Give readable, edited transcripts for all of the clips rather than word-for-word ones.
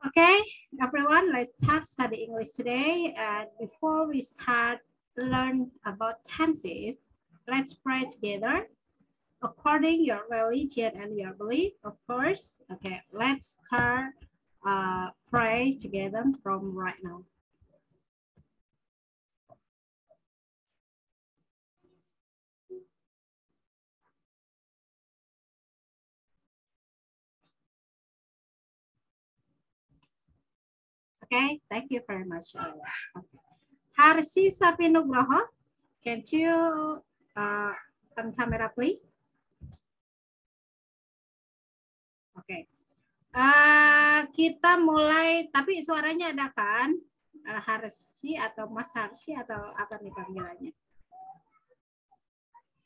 Okay, everyone, let's start study English today. And before we start learn about tenses, let's pray together according your religion and your belief, of course. Okay, let's start pray together from right now. Okay, thank you very much. Okay. Harshi Sapinugroho, can you on camera, please? Oke. Okay. Kita mulai, tapi suaranya ada kan? Harshi atau Mas Harshi atau apa nih panggilannya?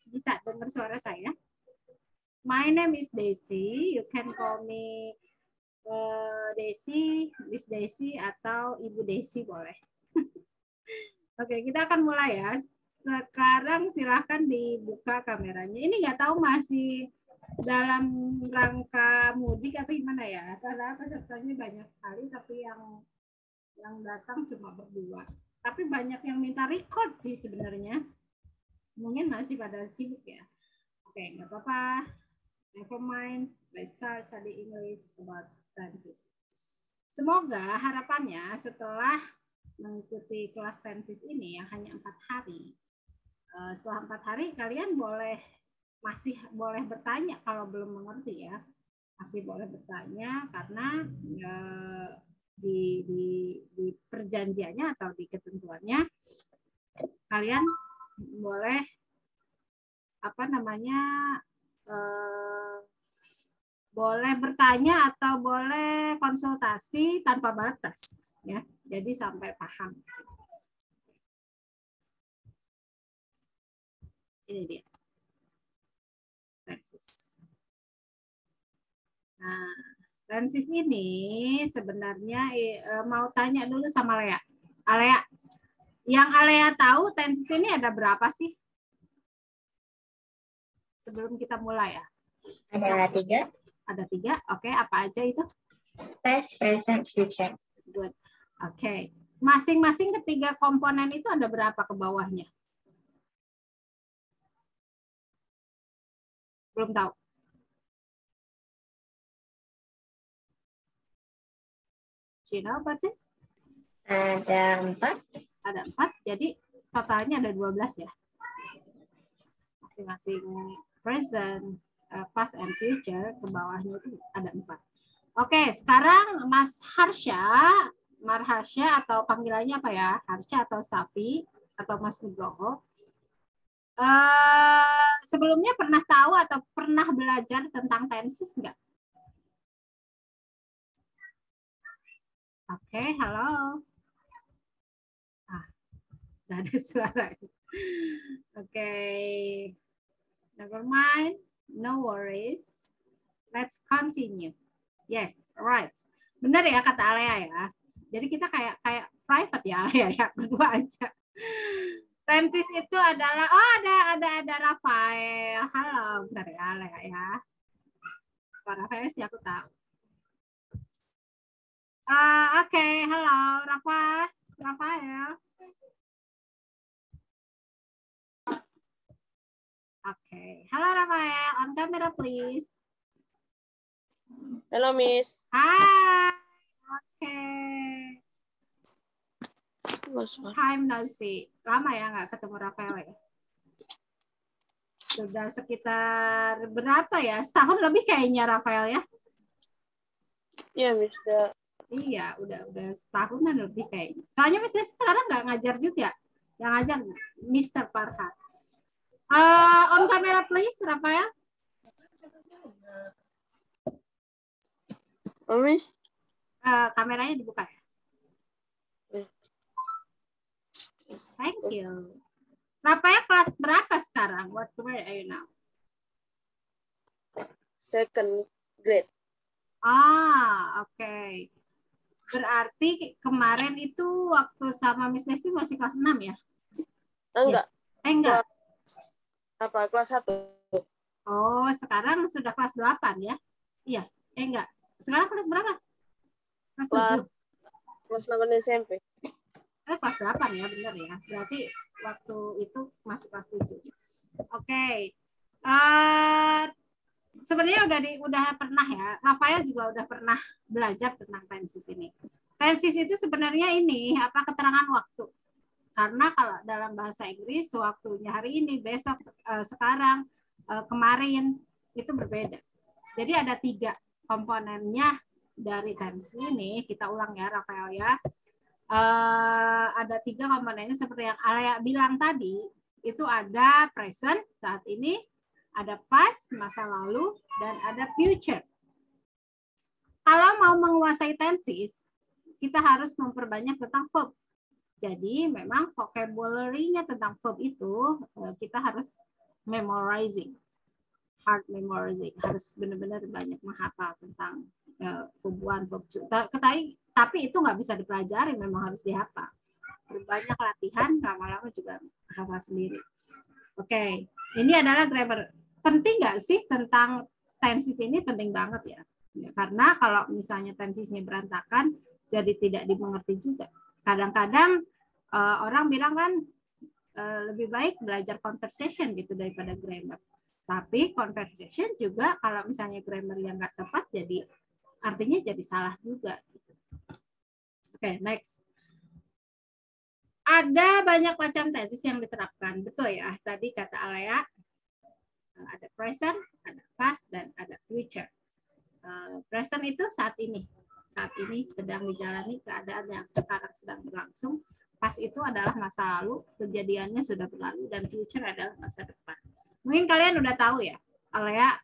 Bisa dengar suara saya? My name is Desi. You can call me Desi, Miss Desi atau Ibu Desi boleh. Oke, kita akan mulai ya. Sekarang silahkan dibuka kameranya. Ini nggak tahu masih dalam rangka mudik atau gimana ya? Karena pesertanya banyak sekali, tapi yang datang cuma berdua. Tapi banyak yang minta record sih sebenarnya. Mungkin masih pada sibuk ya. Oke, nggak apa-apa. Never mind. Let's start study English about tenses. Semoga harapannya setelah mengikuti kelas tenses ini yang hanya 4 hari, setelah 4 hari kalian masih boleh bertanya kalau belum mengerti ya. Masih boleh bertanya karena di perjanjiannya atau di ketentuannya kalian boleh boleh bertanya atau boleh konsultasi tanpa batas ya, jadi sampai paham. Ini dia tenses. Nah, tenses ini sebenarnya mau tanya dulu sama Lea. Alea, yang Alea tahu tenses ini ada berapa sih? Sebelum kita mulai ya. Ada 3. Ada 3. Oke, apa aja itu? Past, present, future. Good. Oke. Masing-masing ketiga komponen itu ada berapa ke bawahnya? Belum tahu. Cina apa sih? Ada 4. Ada 4, jadi totalnya ada 12 ya. Masing-masing present, past and future ke bawahnya itu ada 4. Oke, sekarang Mas Harsha atau panggilannya apa ya? Harsha atau Sapi atau Mas Nugroho. Sebelumnya pernah tahu atau pernah belajar tentang tenses nggak? Oke, halo. Nggak ada suara. Oke. Never mind. No worries. Let's continue. Yes, right. Benar ya kata Alea ya. Jadi kita kayak private ya Alea ya, berdua aja. Tenses itu adalah ada Rafael. Halo, bentar ya Alea ya. Pak Rafael sih aku tahu. Oke, halo Rafael. Oke, halo Rafael, on camera please. Halo, Miss. Hai. Oke. Time no see. Lama ya nggak ketemu Rafael ya? Sudah sekitar berapa ya? Setahun lebih kayaknya Rafael ya? Iya, Miss. Iya, udah setahunan lebih kayaknya. Soalnya Miss sekarang nggak ngajar juga. Yang ngajar Mr. Farhan. On camera please, Rafael. Oh, Miss. Kameranya dibuka ya? Thank you. Rafael kelas berapa sekarang? What grade are you now? Second grade. Oke. Berarti kemarin itu waktu sama Miss Desi masih kelas 6 ya? Enggak. Enggak. Kelas 1. Oh, sekarang sudah kelas 8 ya? Iya. Enggak. Sekarang kelas berapa? Kelas 7. Kelas 8 SMP. Kelas 8 ya, benar ya. Berarti waktu itu masih kelas 7. Oke. Sebenarnya udah pernah ya. Rafael juga udah pernah belajar tentang tenses ini. Tenses itu sebenarnya ini keterangan waktu. Karena kalau dalam bahasa Inggris waktunya hari ini, besok, sekarang, kemarin itu berbeda. Jadi ada 3 komponennya dari tense ini. Kita ulang ya, Rafael ya. Ada 3 komponennya seperti yang Alea bilang tadi. Itu ada present saat ini, ada past masa lalu, dan ada future. Kalau mau menguasai tenses, kita harus memperbanyak tentang verb. Jadi memang vocabulary-nya tentang verb itu kita harus memorizing, hard memorizing, harus benar-benar banyak menghafal tentang verb 1, verb 2. Tapi itu nggak bisa dipelajari, memang harus dihafal. Berbanyak latihan, lama-lama juga hafal sendiri. Oke, ini adalah grammar. Penting nggak sih tentang tenses ini? Penting banget ya. Karena kalau misalnya tensesnya berantakan, jadi tidak dimengerti juga. Kadang-kadang orang bilang kan lebih baik belajar conversation gitu daripada grammar. Tapi conversation juga kalau misalnya grammar yang nggak tepat, jadi artinya jadi salah juga. Oke, next. Ada banyak macam tenses yang diterapkan, betul ya? Tadi kata Alea, ada present, ada past, dan ada future. Present itu saat ini sedang dijalani keadaan yang sekarang sedang berlangsung. Past itu adalah masa lalu, kejadiannya sudah berlalu, dan future adalah masa depan. Mungkin kalian udah tahu ya, Alea,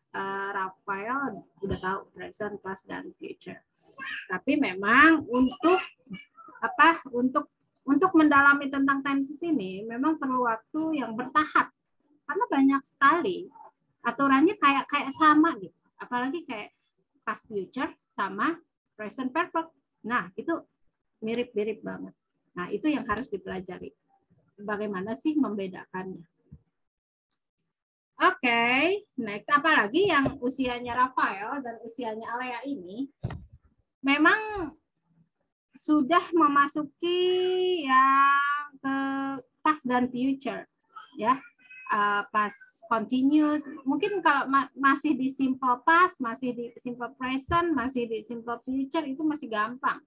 Rafael udah tahu present, past, dan future. Tapi memang untuk mendalami tentang tenses ini memang perlu waktu yang bertahap, karena banyak sekali aturannya kayak sama gitu. Apalagi kayak past future sama present perfect. Nah, itu mirip-mirip banget. Nah, itu yang harus dipelajari. Bagaimana sih membedakannya? Oke, next. Apalagi yang usianya Rafael dan usianya Alea ini memang sudah memasuki yang ke past dan future, ya. Past continuous. Mungkin kalau masih di simple past, masih di simple present, masih di simple future itu masih gampang.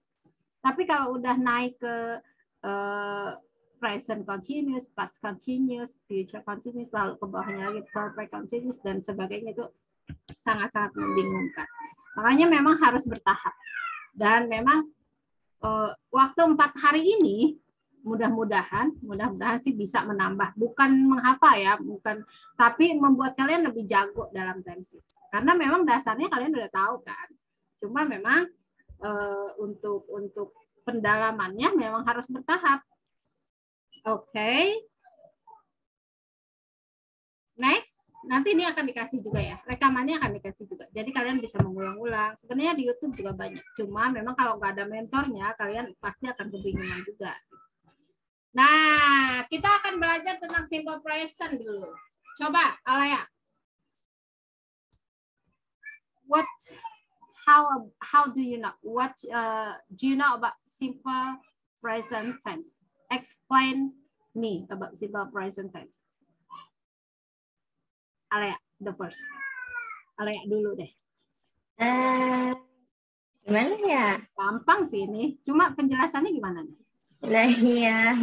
Tapi kalau udah naik ke present continuous, past continuous, future continuous, lalu ke bawahnya lagi perfect continuous dan sebagainya, itu sangat-sangat membingungkan. Makanya memang harus bertahap. Dan memang waktu 4 hari ini mudah-mudahan sih bisa menambah, bukan menghafal ya, tapi membuat kalian lebih jago dalam tenses. Karena memang dasarnya kalian udah tahu kan. Cuma memang untuk pendalamannya memang harus bertahap. Oke. Next, nanti ini akan dikasih juga ya, rekamannya akan dikasih juga. Jadi kalian bisa mengulang-ulang. Sebenarnya di YouTube juga banyak. Cuma memang kalau nggak ada mentornya, kalian pasti akan kebingungan juga. Nah, kita akan belajar tentang simple present dulu. Coba, Alea. How do you know? What do you know about simple present tense? Explain me about simple present tense. Alea, the first. Alea dulu deh. Gimana ya? Gampang sih ini. Cuma penjelasannya gimana nih? Nah iya.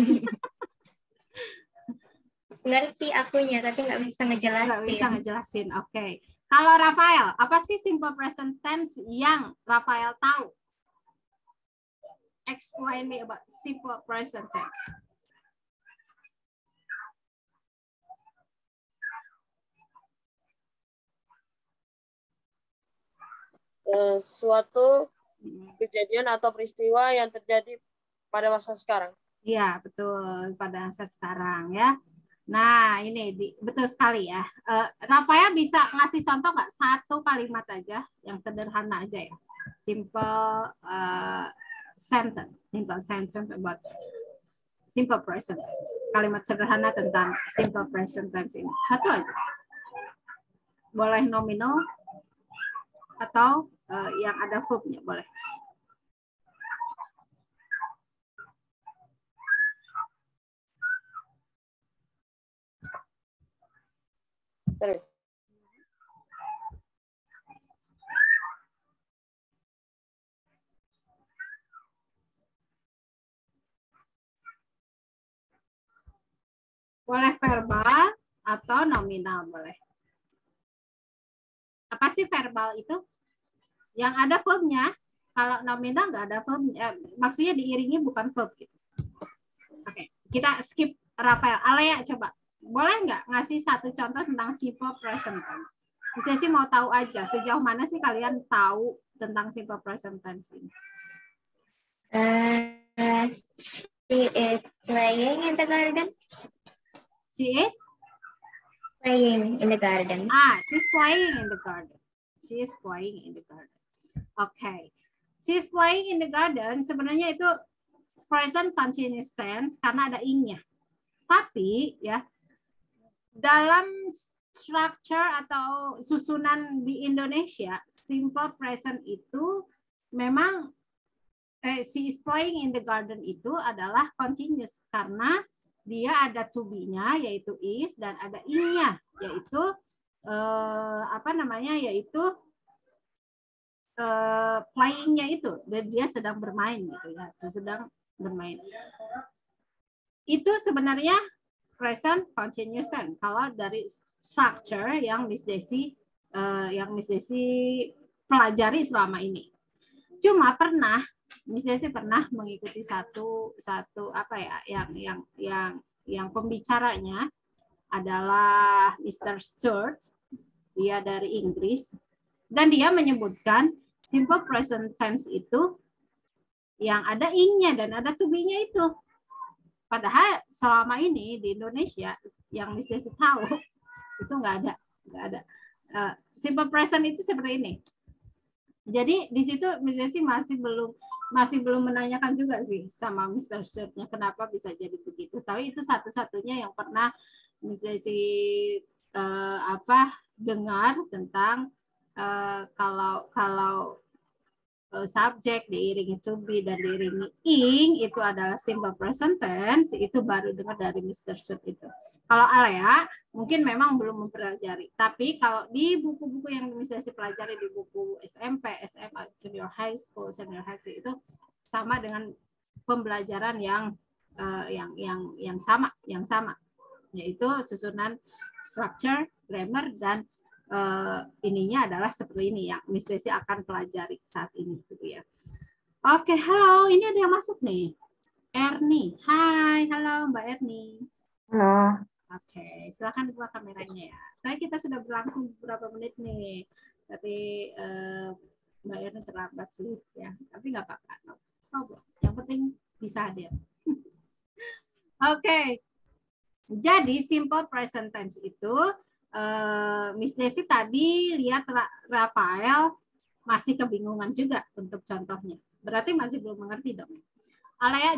Ngerti akunya, tapi nggak bisa ngejelasin. Nggak bisa ngejelasin, oke. Kalau Rafael, apa sih simple present tense yang Rafael tahu? Explain me about simple present tense. Suatu kejadian atau peristiwa yang terjadi pada masa sekarang. Iya, betul. Pada masa sekarang ya. Nah, ini betul sekali ya. Rafael bisa ngasih contoh nggak? 1 kalimat aja, yang sederhana aja ya. Simple sentence. Simple sentence about simple present tense. Kalimat sederhana tentang simple present tense ini. 1 aja. Boleh nominal atau yang ada verb-nya, boleh. Three. Boleh verbal atau nominal boleh. Apa sih verbal itu? Yang ada verbnya. Kalau nominal nggak ada verb, maksudnya diiringi bukan verb gitu. Oke, kita skip Rafael. Alea coba, boleh nggak ngasih satu contoh tentang simple present tense? Saya sih mau tahu aja sejauh mana sih kalian tahu tentang simple present tense ini? She is playing in the garden. She is Playing in the garden. She's playing in the garden. She is playing in the garden. Okay. She's playing in the garden sebenarnya itu present continuous tense karena ada ing-nya. Tapi ya dalam structure atau susunan di Indonesia, simple present itu memang she is playing in the garden itu adalah continuous karena dia ada to be-nya yaitu is dan ada ing-nya yaitu yaitu playing-nya itu, dan dia sedang bermain gitu ya, sedang bermain. Itu sebenarnya present continuous tense kalau dari structure yang Miss Desi pelajari selama ini. Cuma Miss Desi pernah mengikuti satu yang pembicaranya adalah Mr. Stewart, dia dari Inggris, dan dia menyebutkan simple present tense itu yang ada ing-nya dan ada to be-nya itu. Padahal selama ini di Indonesia yang Miss Desi tahu itu nggak ada. Simple present itu seperti ini. Jadi di situ Miss Desi masih belum menanyakan juga sih sama Mr. Stewart-nya kenapa bisa jadi begitu. Tapi itu satu-satunya yang pernah Miss Desi dengar tentang kalau subjek diiringi to be dan diiringi ing itu adalah simple present tense, itu baru dengar dari Mr. Stewart itu. Kalau Alea mungkin memang belum mempelajari, tapi kalau di buku-buku yang Miss Desi pelajari di buku SMP, SMA, junior high school, senior high school itu sama dengan pembelajaran yang sama, yaitu susunan structure, grammar dan ininya adalah seperti ini yang Miss Desi akan pelajari saat ini gitu ya. Oke, halo, ini ada yang masuk nih. Erni. Hai, halo Mbak Erni. Halo. Oke, silakan buka kameranya ya. Kita sudah berlangsung beberapa menit nih. Tapi Mbak Erni terlambat sih ya. Tapi nggak apa-apa. No problem. Yang penting bisa hadir. Oke. Jadi simple present tense itu Miss Desi tadi lihat Rafael masih kebingungan juga untuk contohnya. Berarti masih belum mengerti dong. Alea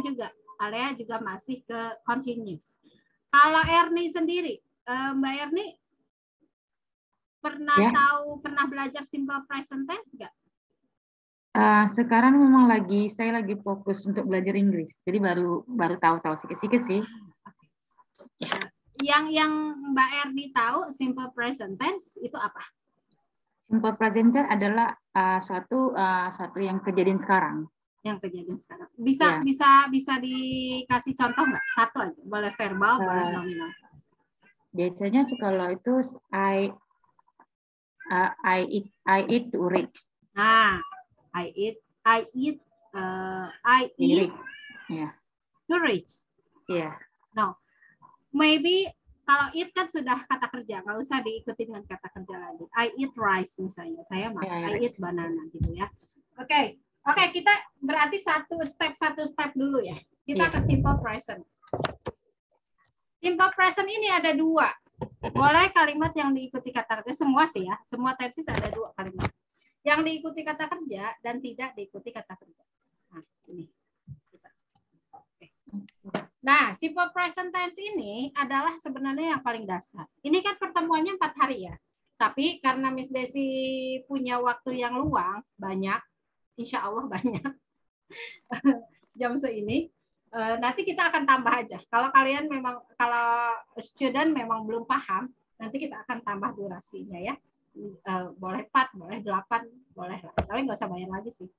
juga masih ke continuous. Kalau Erni sendiri, Mbak Erni pernah belajar simple present tense nggak? Sekarang memang saya lagi fokus untuk belajar Inggris. Jadi baru tahu sedikit sih. Yang Mbak Erni tahu simple present tense itu apa? Simple present tense adalah satu yang kejadian sekarang. Yang kejadian sekarang. Bisa dikasih contoh nggak? Satu aja. Boleh verbal, boleh nominal. Biasanya kalau itu I eat to reach. I eat Yeah. to reach. Yeah. No. Maybe kalau eat kan sudah kata kerja, nggak usah diikuti dengan kata kerja lagi. I eat rice misalnya, saya makan. I eat banana gitu ya. Oke, kita berarti satu step dulu ya. Kita ke simple present. Simple present ini ada dua. Boleh kalimat yang diikuti kata kerja, semua sih ya. Semua tenses ada dua kalimat. Yang diikuti kata kerja dan tidak diikuti kata kerja. Nah, ini. Nah, simple present tense ini adalah sebenarnya yang paling dasar. Ini kan pertemuannya 4 hari ya. Tapi karena Miss Desi punya waktu yang luang, banyak, insya Allah banyak, jam seini, nanti kita akan tambah aja. Kalau student memang belum paham, Nanti kita akan tambah durasinya ya. Boleh 4, boleh 8, boleh lah. Tapi nggak usah bayar lagi sih.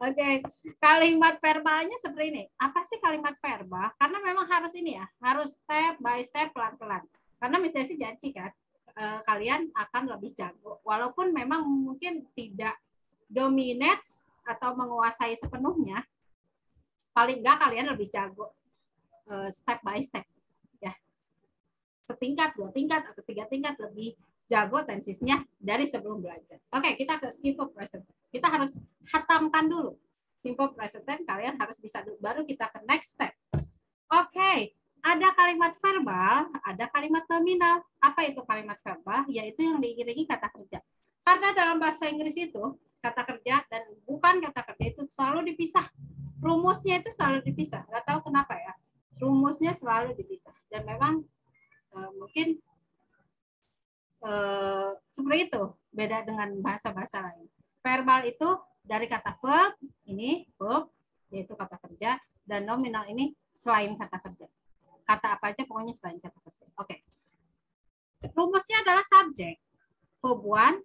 Oke, kalimat verbalnya seperti ini. Apa sih kalimat verbal? Karena memang harus ini ya, harus step by step pelan-pelan. Karena Miss Desi janji kan, kalian akan lebih jago. Walaupun memang mungkin tidak dominate atau menguasai sepenuhnya, paling enggak kalian lebih jago step by step. Ya, setingkat, 2 tingkat, atau 3 tingkat lebih jago tensisnya dari sebelum belajar. Oke, kita ke simple present. Kita harus hatamkan dulu. Simple present tense kalian harus bisa dulu, baru kita ke next step. Oke, ada kalimat verbal, ada kalimat nominal. Apa itu kalimat verbal? Yaitu yang diiringi kata kerja. Karena dalam bahasa Inggris itu, kata kerja dan bukan kata kerja itu selalu dipisah. Rumusnya itu selalu dipisah. Nggak tahu kenapa ya. Rumusnya selalu dipisah. Dan memang mungkin seperti itu, beda dengan bahasa-bahasa lain. Verbal itu dari kata verb, ini verb, yaitu kata kerja, dan nominal ini selain kata kerja. Kata apa aja pokoknya selain kata kerja. Oke. Rumusnya adalah subjek. Verb 1,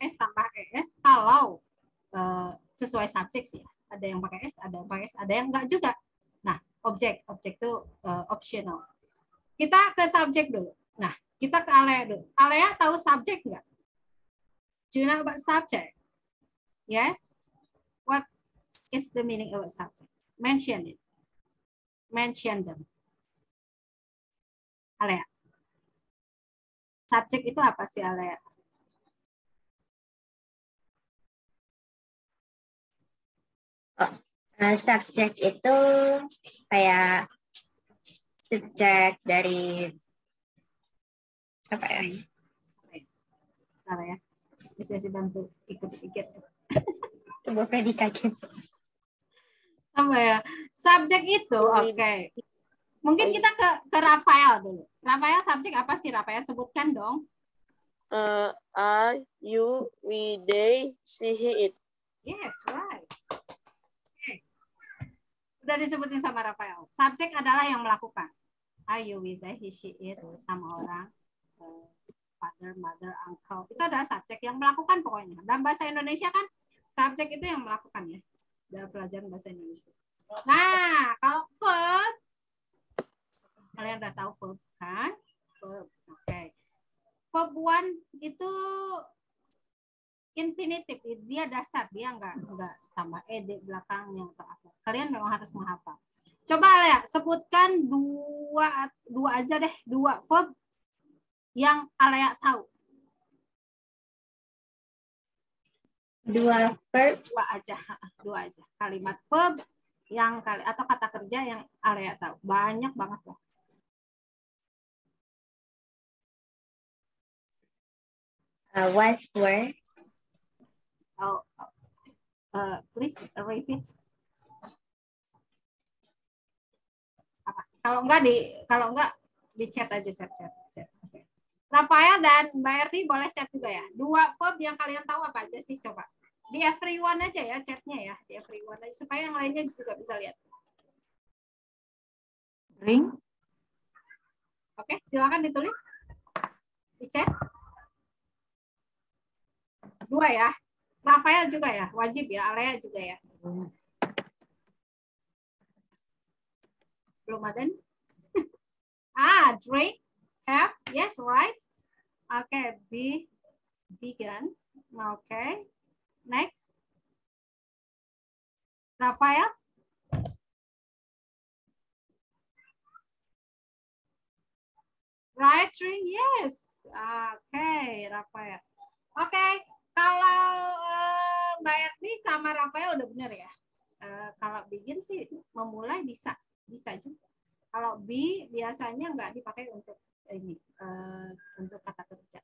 S tambah ES kalau sesuai subjek sih ya. Ada yang pakai S, ada yang pakai S, ada yang enggak juga. Nah, objek itu optional. Kita ke subjek dulu. Nah, kita ke Alea dulu. Alea tahu subjek nggak? Do you know about subject? Yes? What is the meaning of a subject? Mention it. Mention them. Alea. Subjek itu apa sih, Alea? Subjek itu kayak subjek dari apa ya? Apa ya? Bisa sih bantu ikut-ikut. Sebuah predikat. Apa ya? Subjek itu, oke. Mungkin kita ke Rafael dulu. Rafael subjek apa sih, Rafael? Sebutkan dong. I, you, we, they, she, he, it. Yes, right. Okay. Sudah disebutin sama Rafael. Subjek adalah yang melakukan. I, you, we, they, he, she, it. Nama orang. Father, mother, uncle. Itu adalah subjek yang melakukan pokoknya. Dalam bahasa Indonesia kan subjek itu yang melakukan ya. Dalam pelajaran bahasa Indonesia. Nah, kalau verb, kalian udah tahu verb kan? Verb. Oke. Verb 1 itu infinitif, dia dasar, dia enggak tambah ed belakangnya atau apa. Kalian memang harus menghafal. Coba ya, sebutkan dua aja deh, 2 verb yang Alea tahu. 2 verb. 2 aja. Kalimat verb yang atau kata kerja yang Alea tahu. Banyak banget loh. Was were. Please repeat. Apa? Kalau enggak di chat aja chat. Okay. Rafael dan Mbak Erni boleh chat juga ya. 2 verb yang kalian tahu apa aja sih, coba. Di everyone aja ya chatnya ya, di everyone aja supaya yang lainnya juga bisa lihat. Ring. Oke, silakan ditulis di chat. 2 ya. Rafael juga ya, wajib ya. Alea juga ya. Belum ada nih. Drink, have, yes, right. Okay, vegan. Okay. Next. Rafael. Right, drink, yes. Okay, Rafael. Okay, kalau Mbak Erni sama Rafael udah benar ya. Kalau begin sih memulai bisa juga. Kalau be biasanya nggak dipakai untuk ini untuk kata kerja.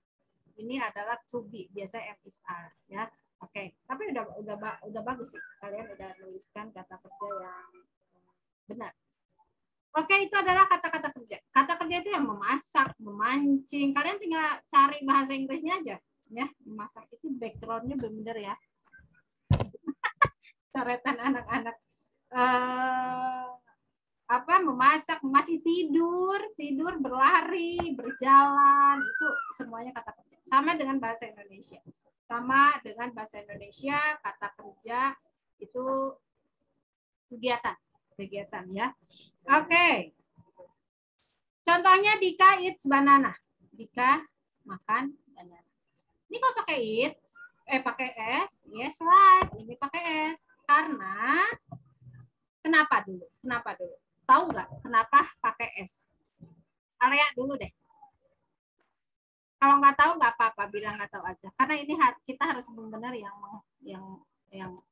Ini adalah to be, biasanya am is are ya. Oke, tapi udah bagus sih. Kalian udah nuliskan kata kerja yang benar. Oke, itu adalah kata-kata kerja. Kata kerja itu yang memasak, memancing. Kalian tinggal cari bahasa Inggrisnya aja ya. Memasak itu background-nya benar ya. Coretan anak-anak. memasak, memasak, tidur, berlari, berjalan, itu semuanya kata kerja. Sama dengan bahasa Indonesia. Sama dengan bahasa Indonesia, kata kerja itu kegiatan ya. Oke. Contohnya Dika eats banana. Dika makan banana. Ini kok pakai eat? Pakai S? Yes, right. Ini pakai S. Karena kenapa dulu? Tahu nggak kenapa pakai S? Area dulu deh. Kalau nggak tahu nggak apa-apa, bilang nggak tahu aja. Karena ini kita harus benar-benar yang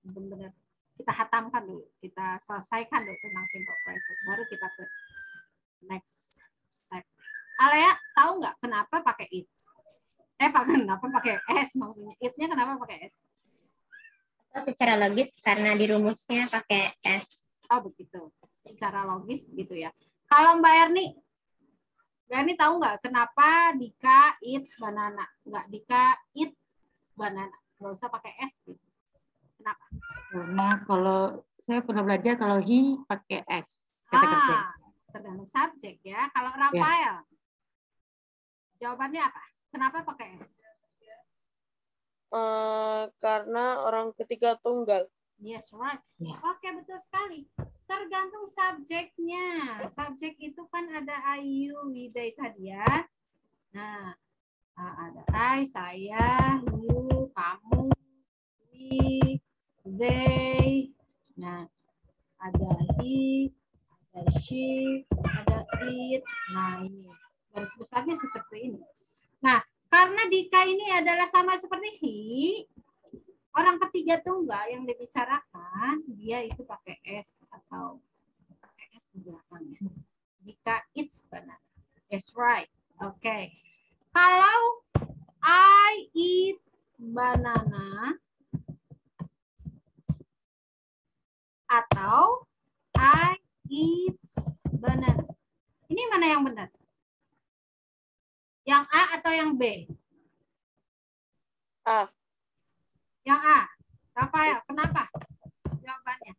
benar-benar kita hatamkan dulu, kita selesaikan dulu tentang simple present, baru kita ke next step. Alea tahu nggak kenapa pakai it? Kenapa pakai S maksudnya? It-nya kenapa pakai S? Secara logis karena di rumusnya pakai S. Oh begitu, secara logis begitu ya. Kalau Mbak Erni tahu nggak kenapa Dika eats banana? Nggak Dika eat banana, nggak usah pakai S gitu. Kenapa? Karena kalau saya pernah belajar kalau he pakai S. Kata kerja. Tergantung subjek ya. Kalau Rafael, jawabannya apa? Kenapa pakai S? Karena orang ketiga tunggal. Yes, right. Ya. Oke, betul sekali. Tergantung subjeknya. Subjek itu kan ada I, you, we, they tadi ya. Nah, ada I, saya, you, kamu, we, they. Nah, ada he, ada she, ada it. Nah, ini garis besarnya seperti ini. Nah, karena Dika ini adalah sama seperti he, orang ketiga tunggal yang dibicarakan, dia itu pakai S atau pakai S di belakangnya. Dika eats banana. Yes, right. Oke. Kalau I eat banana atau I eat banana. Ini mana yang benar? Yang A atau yang B? A. Yang A. Rafael, kenapa? Jawabannya.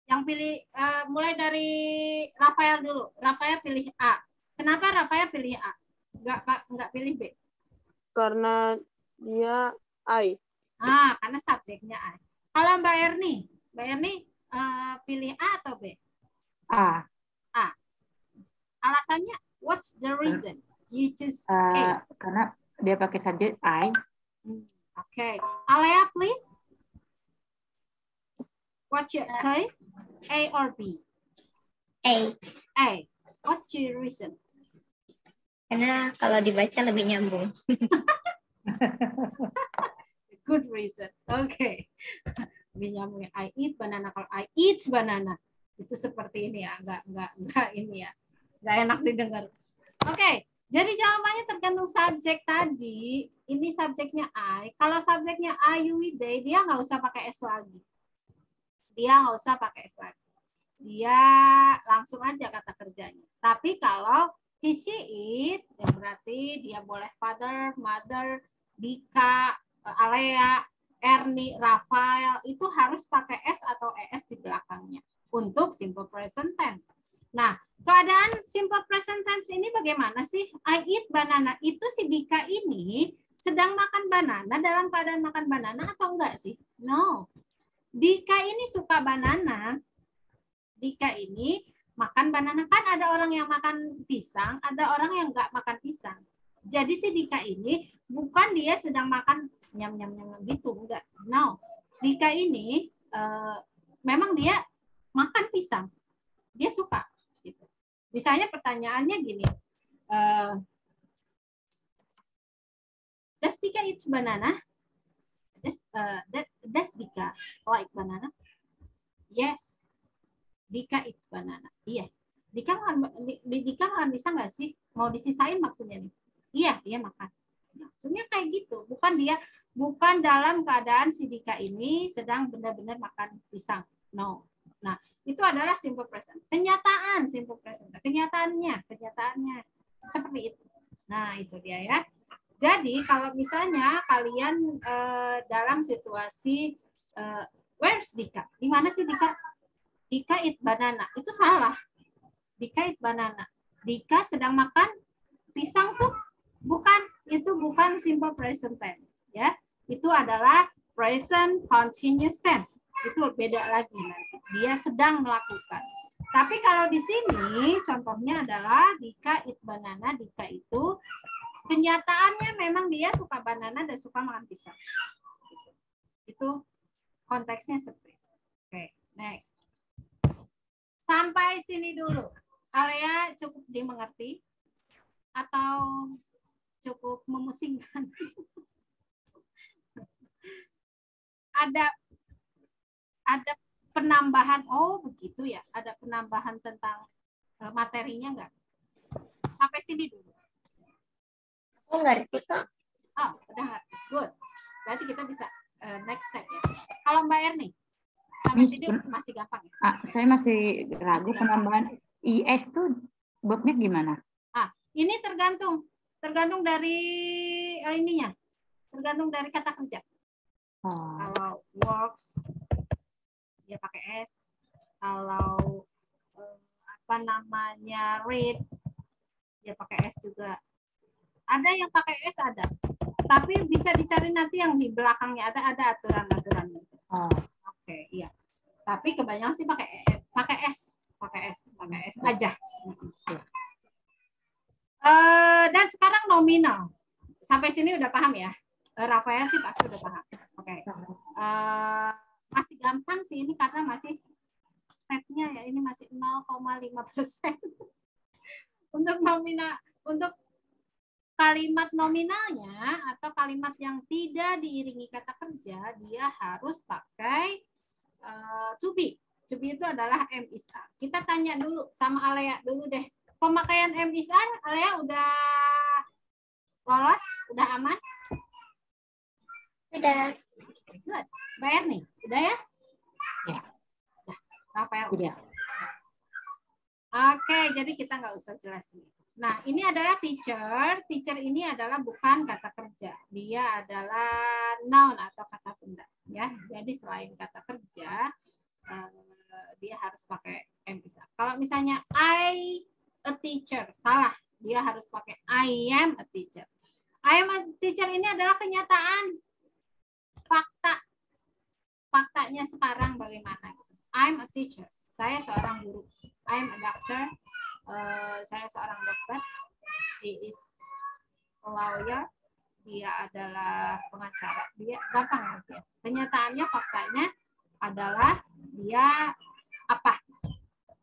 Yang pilih, mulai dari Rafael dulu. Rafael pilih A. Kenapa Rafael pilih A? Enggak pilih B? Karena dia I. Karena subjeknya I. Kalau Mbak Erni pilih A atau B? A. Alasannya, what's the reason you choose A? Karena dia pakai subjek I. Okay. Alea, please. What's your choice? A or B? A. A. What's your reason? Karena kalau dibaca lebih nyambung. Good reason. Okay. Lebih nyambung. I eat banana. Kalau I eat banana, itu seperti ini ya. Enggak ini ya. Enggak enak didengar. Oke. Jadi jawabannya tergantung subjek tadi. Ini subjeknya I. Kalau subjeknya I, you, we, they, dia nggak usah pakai S lagi. Dia langsung aja kata kerjanya. Tapi kalau he, she, it, ya berarti dia boleh father, mother, Dika, Alea, Erni, Rafael, itu harus pakai S atau ES di belakangnya untuk simple present tense. Nah, keadaan simple present tense ini bagaimana sih? I eat banana, itu si Dika ini sedang makan banana dalam keadaan makan banana atau enggak sih? No. Dika ini suka banana. Dika ini makan banana. Kan ada orang yang makan pisang, ada orang yang enggak makan pisang. Jadi si Dika ini bukan dia sedang makan nyam-nyam gitu, enggak. No. Dika ini memang dia makan pisang. Dia suka. Gitu. Misalnya pertanyaannya gini, does Dika eat banana? Does Dika like banana? Yes. Dika eats banana. Iya. Dika makan pisang nggak sih? Mau disisain maksudnya nih? Iya, dia makan. Maksudnya kayak gitu. Bukan dalam keadaan si Dika ini sedang benar-benar makan pisang. No. Nah, itu adalah simple present. Kenyataan simple present. Kenyataannya seperti itu. Nah, itu dia ya. Jadi kalau misalnya kalian dalam situasi Where's Dika? Di mana sih Dika? Dika eat banana. Itu salah. Dika eat banana. Dika sedang makan pisang tuh. Bukan, itu bukan simple present tense. Ya, itu adalah present continuous tense. Itu beda lagi nanti. Dia sedang melakukan. Tapi kalau di sini contohnya adalah Dika eat banana. Dika itu kenyataannya memang dia suka banana dan suka makan pisang. Itu konteksnya seperti itu. Oke, next. Sampai sini dulu. Alea cukup dimengerti atau cukup memusingkan? Ada penambahan, oh begitu ya, ada penambahan tentang materinya enggak? Sampai sini dulu. Aku ngerti kok. Oh, udah ngerti. Good. Berarti kita bisa next step ya. Kalau Mbak Erni, sampai sini masih gampang ya? Saya masih ragu penambahan IS tuh verbnya gimana? Ini tergantung dari ininya, tergantung dari kata kerja. Kalau works dia pakai S, kalau read dia pakai S juga. Ada yang pakai S ada, tapi bisa dicari nanti yang di belakangnya ada aturan-aturannya. Oke, iya. Tapi kebanyakan sih pakai S aja. Dan sekarang nominal. Sampai sini udah paham ya? Rafael sih pasti udah paham. Oke. Masih gampang sih ini karena masih stepnya ya, ini masih 0,5%. Untuk nominal, untuk kalimat nominalnya atau kalimat yang tidak diiringi kata kerja, dia harus pakai to be. To be itu adalah am is are. Kita tanya dulu sama Alea dulu deh. Pemakaian am is are, Alea udah lolos? Udah aman? Udah. Good. Bayar nih? Udah ya? Ya. Rafael Udah. Oke, jadi kita nggak usah jelasin. Nah, ini adalah teacher. Teacher ini adalah bukan kata kerja. Dia adalah noun atau kata benda. Ya, jadi selain kata kerja, dia harus pakai am is are. Kalau misalnya I a teacher, salah. Dia harus pakai I am a teacher. I am a teacher ini adalah kenyataan. Fakta. Faktanya sekarang bagaimana? I'm a teacher. Saya seorang guru. I'm a doctor. Saya seorang dokter. He is a lawyer. Dia adalah pengacara. Dia gampang ya. Kenyataannya, faktanya adalah dia apa?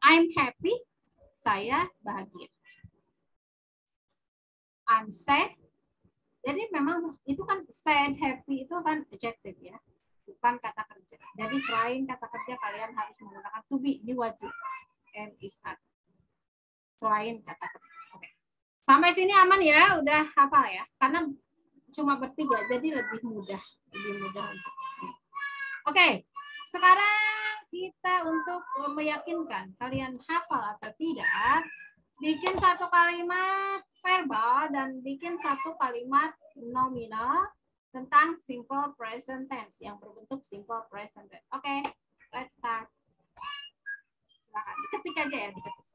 I'm happy. Saya bahagia. I'm sad. Jadi memang itu kan sad, happy itu kan adjective ya, bukan kata kerja. Jadi selain kata kerja kalian harus menggunakan to be, ini wajib. Am is are. Selain kata kerja. Oke. Sampai sini aman ya, udah hafal ya. Karena cuma bertiga, jadi lebih mudah untuk. Oke. Sekarang kita untuk meyakinkan kalian hafal atau tidak, bikin satu kalimat verbal dan bikin satu kalimat nominal tentang simple present tense yang berbentuk simple present tense. Oke, let's start. Silakan diketik aja ya, diketik.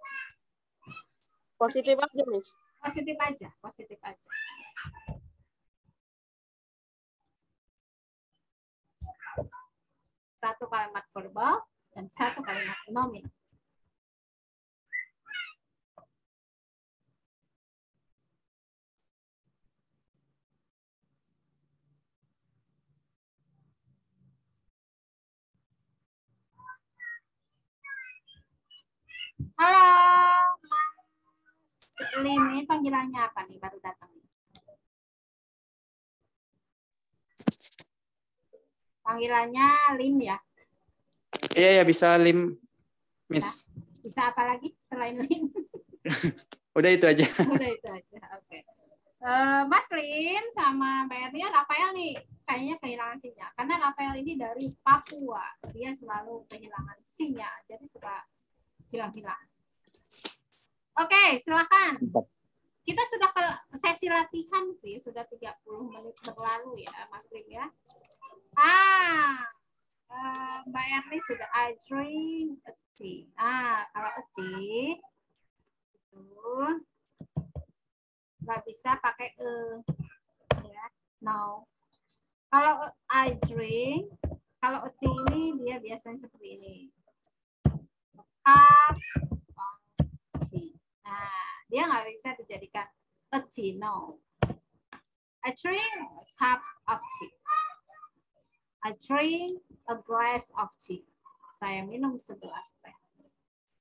Positif aja, Miss. Positif aja, positif aja. Satu kalimat verbal dan satu kalimat nominal. Halo, Mas Lim, ini panggilannya apa nih baru datang? Panggilannya Lim ya? Iya ya, bisa Lim, Miss. Bisa apa lagi selain Lim? Udah itu aja. Udah itu aja, oke. Mas Lim sama Mbak Ernia, Rafael nih kayaknya kehilangan sinyal. Karena Rafael ini dari Papua, dia selalu kehilangan sinyal, jadi suka hilang-hilang. Oke, silakan. Kita sudah ke sesi latihan sih, sudah 30 menit berlalu ya, Mas Lim ya. Mbak Erni sudah I drink a tea. Kalau a tea itu nggak bisa pakai ya. No. Kalau I drink, kalau a tea ini dia biasanya seperti ini. Cup of tea. Dia nggak bisa dijadikan a tea. No. I drink a cup of tea. I drink a glass of tea. Saya minum segelas teh.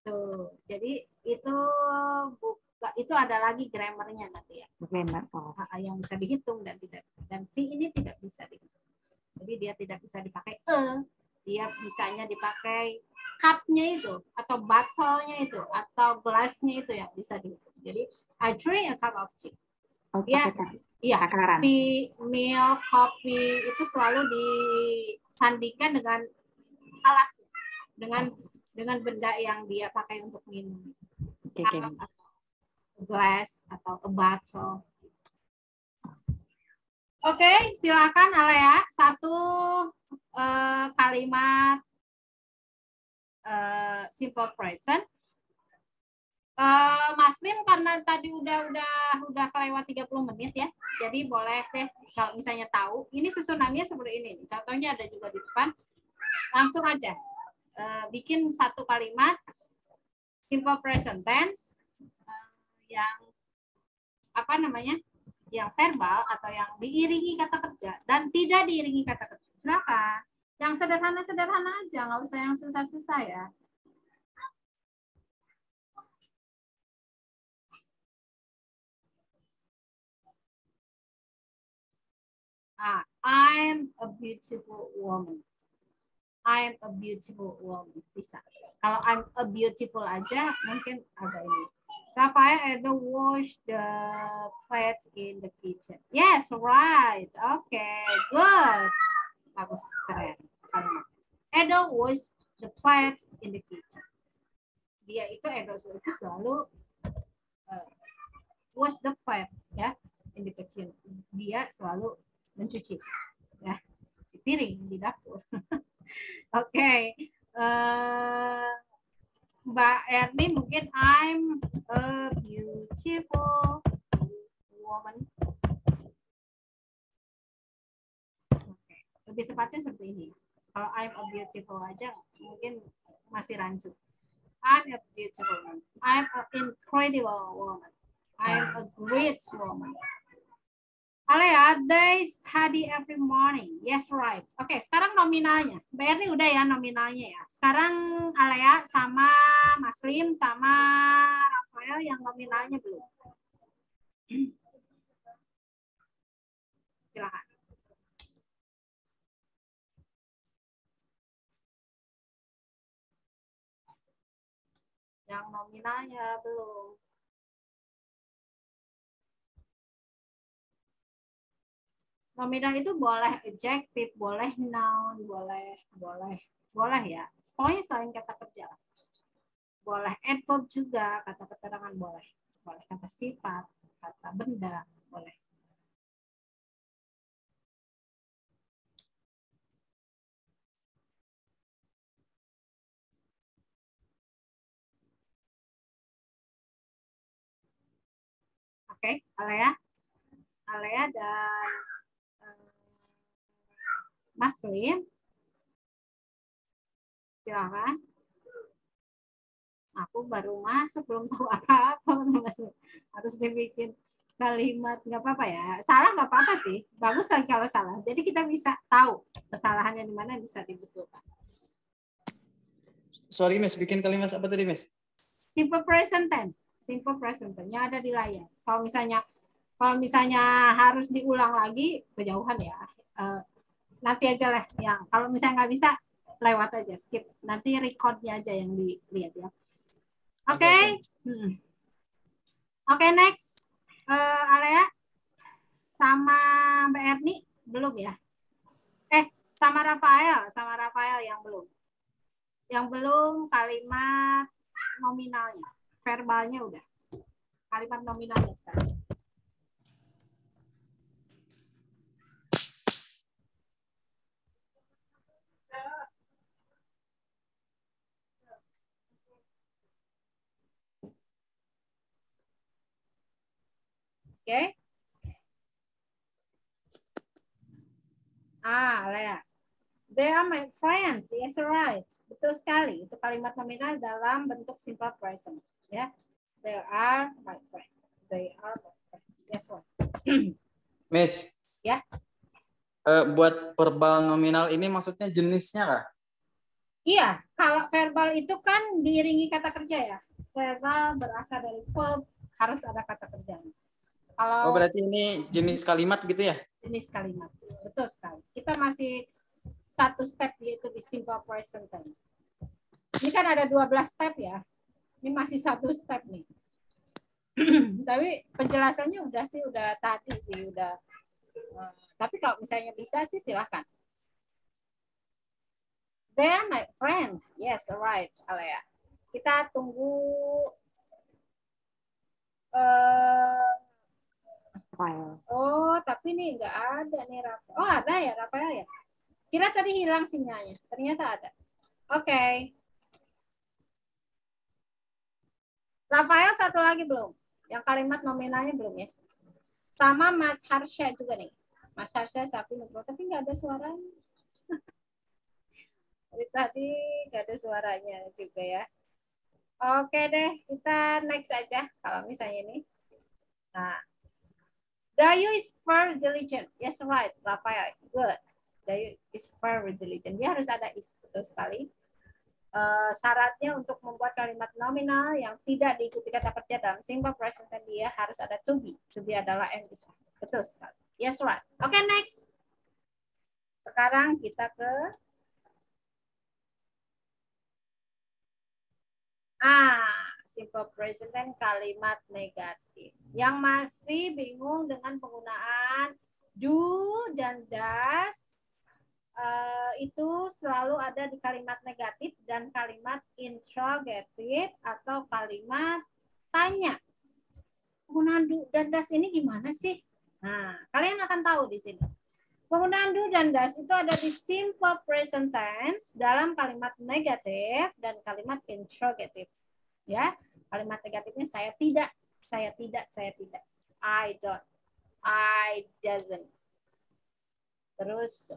Tuh, jadi itu ada lagi grammarnya nanti ya. Grammar. Oh. Yang bisa dihitung dan tidak bisa. Dan tea ini tidak bisa dihitung. Jadi dia tidak bisa dipakai dia bisanya dipakai cup-nya itu atau bottle-nya itu atau gelasnya itu yang bisa dihitung. Jadi I drink a cup of tea. Iya, tea, milk, kopi itu selalu disandingkan dengan alat, dengan benda yang dia pakai untuk minum. Glass atau a bottle. Oke, silakan Alea. Satu kalimat simple present. Mas Lim karena tadi udah kelewat 30 menit ya. Jadi boleh deh kalau misalnya tahu, ini susunannya seperti ini. Contohnya ada juga di depan. Langsung aja bikin satu kalimat simple present tense yang apa namanya? Yang verbal atau yang diiringi kata kerja dan tidak diiringi kata kerja. Silakan. Yang sederhana-sederhana aja, nggak usah yang susah-susah ya. I'm a beautiful woman. I'm a beautiful woman. Bisa. Kalau I'm a beautiful aja mungkin agak ini. Rafael Edo wash the plates in the kitchen. Yes, right. Okay, good. Bagus, keren. Edo wash the plates in the kitchen. Dia itu Edo itu selalu wash the plate ya in the kitchen. Dia selalu mencuci ya, cuci piring di dapur. Oke. Mbak Erni mungkin I'm a beautiful woman. Oke. Lebih tepatnya seperti ini. Kalau I'm a beautiful aja mungkin masih rancu. I'm a beautiful woman. I'm an incredible woman. I'm a great woman. Alea, they study every morning. Yes, right. Oke, sekarang nominalnya. Mbak Erni udah ya nominalnya ya. Sekarang Alea sama Mas Lim sama Rafael yang nominalnya belum. Silakan. Yang nominalnya belum. Nominal itu boleh adjective, boleh noun, boleh ya. Pokoknya selain kata kerja. Boleh adverb juga, kata keterangan boleh. Boleh kata sifat, kata benda, boleh. Oke, Alea dan Mas Lim, silakan. Aku baru masuk, belum tahu apa-apa. Harus dibikin kalimat, nggak apa-apa ya. Salah nggak apa-apa sih. Bagus lagi kalau salah. Jadi kita bisa tahu kesalahannya di mana, bisa dibetulkan. Sorry, Miss. Bikin kalimat apa tadi, Miss? Simple present tense. Simple present tense. Yang ada di layar. Kalau misalnya harus diulang lagi, kejauhan ya. Nanti aja lah. Yang kalau misalnya nggak bisa, lewat aja, skip. Nanti recordnya aja yang dilihat ya. Oke. Oke, next. Alea sama Mbak Erni belum ya? Sama Rafael yang belum. Yang belum kalimat nominalnya. Verbalnya udah. Kalimat nominalnya sekarang. Oke. Lea. They are my friends. Yes, right. Betul sekali. Itu kalimat nominal dalam bentuk simple present. Ya. They are my friends. They are my friends. Yes, right. Miss. Ya. Buat verbal nominal ini maksudnya jenisnya kah? Iya, kalau verbal itu kan diiringi kata kerja ya. Verbal berasal dari verb, harus ada kata kerjanya. Kalau Berarti ini jenis kalimat gitu ya? jenis kalimat. Betul sekali. Kita masih satu step, yaitu di simple present tense. Ini kan ada 12 step ya. Ini masih satu step nih. Tapi penjelasannya udah tadi sih, udah. Tapi kalau misalnya bisa sih silahkan. They are my friends. Yes, right, Alea. Kita tunggu oh, tapi nih nggak ada nih Rafael. Oh, ada ya Rafael ya. Kira tadi hilang sinyalnya. Ternyata ada. Oke. Rafael satu lagi belum? Yang kalimat nominalnya belum ya? Sama Mas Harsha juga nih. Mas Harsha Sapi Nubro, tapi nggak ada suaranya. Dari tadi nggak ada suaranya juga ya. Oke deh, kita next aja kalau misalnya ini. Nah, Dayu is very diligent. Yes, right, Rafael. Good. Dayu is very diligent. Dia harus ada is, betul sekali. Syaratnya untuk membuat kalimat nominal yang tidak diikuti kata kerja dalam simple present tense, dia harus ada to be. To be adalah am is. Betul sekali. Yes, right. Oke, next. Sekarang kita ke simple present tense kalimat negatif. Yang masih bingung dengan penggunaan do dan does, itu selalu ada di kalimat negatif dan kalimat interrogative atau kalimat tanya. Penggunaan do dan does ini gimana sih? Nah, kalian akan tahu di sini. Penggunaan do dan does itu ada di simple present tense dalam kalimat negatif dan kalimat interrogative. Ya, kalimat negatifnya saya tidak, saya tidak, saya tidak. I don't, I doesn't. Terus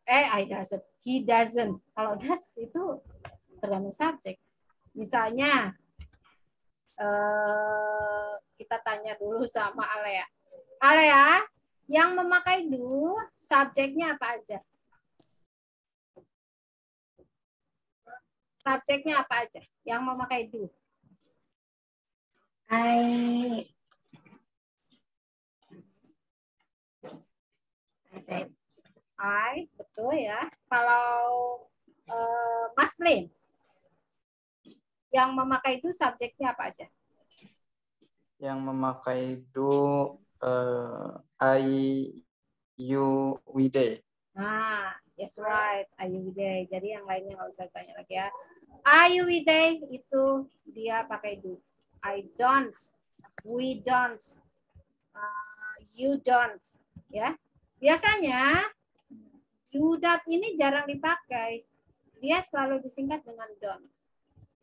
I doesn't, he doesn't. Kalau does itu tergantung subjek. Misalnya kita tanya dulu sama Alea. Alea, yang memakai do subjeknya apa aja? Subjeknya apa aja yang memakai do? I, betul ya. Kalau Mas Lin, yang memakai do subjeknya apa aja? Yang memakai do, I, you, we, they. Yes, right. Are you with they? Jadi yang lainnya nggak usah tanya lagi ya. Are you with they? Itu dia pakai do. I don't. We don't. You don't. Ya. Biasanya do that ini jarang dipakai. Dia selalu disingkat dengan don't.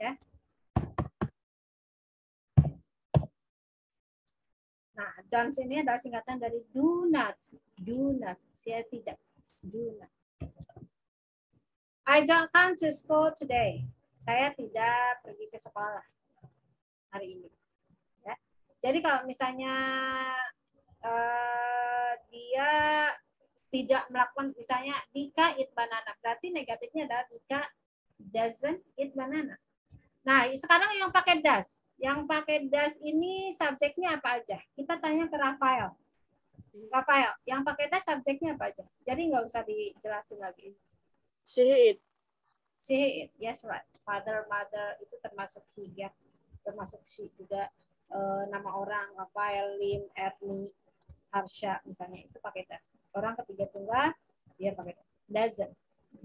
Ya. Nah, don't ini adalah singkatan dari do not. Do not. Saya tidak. Do not. I don't come to school today. Saya tidak pergi ke sekolah hari ini. Ya. Jadi kalau misalnya dia tidak melakukan, misalnya Dika eat banana, berarti negatifnya adalah Dika doesn't eat banana. Nah, sekarang yang pakai does. Yang pakai does ini subjeknya apa aja? Kita tanya ke Rafael. Rafael, yang pakai does subjeknya apa aja? Jadi nggak usah dijelasin lagi. She eat. She eat, yes right. Father, mother itu termasuk he ya. Termasuk she juga. Nama orang Rafael, Lim, Ernie, Harsha misalnya itu pakai does. Orang ketiga tunggal dia pakai doesn't.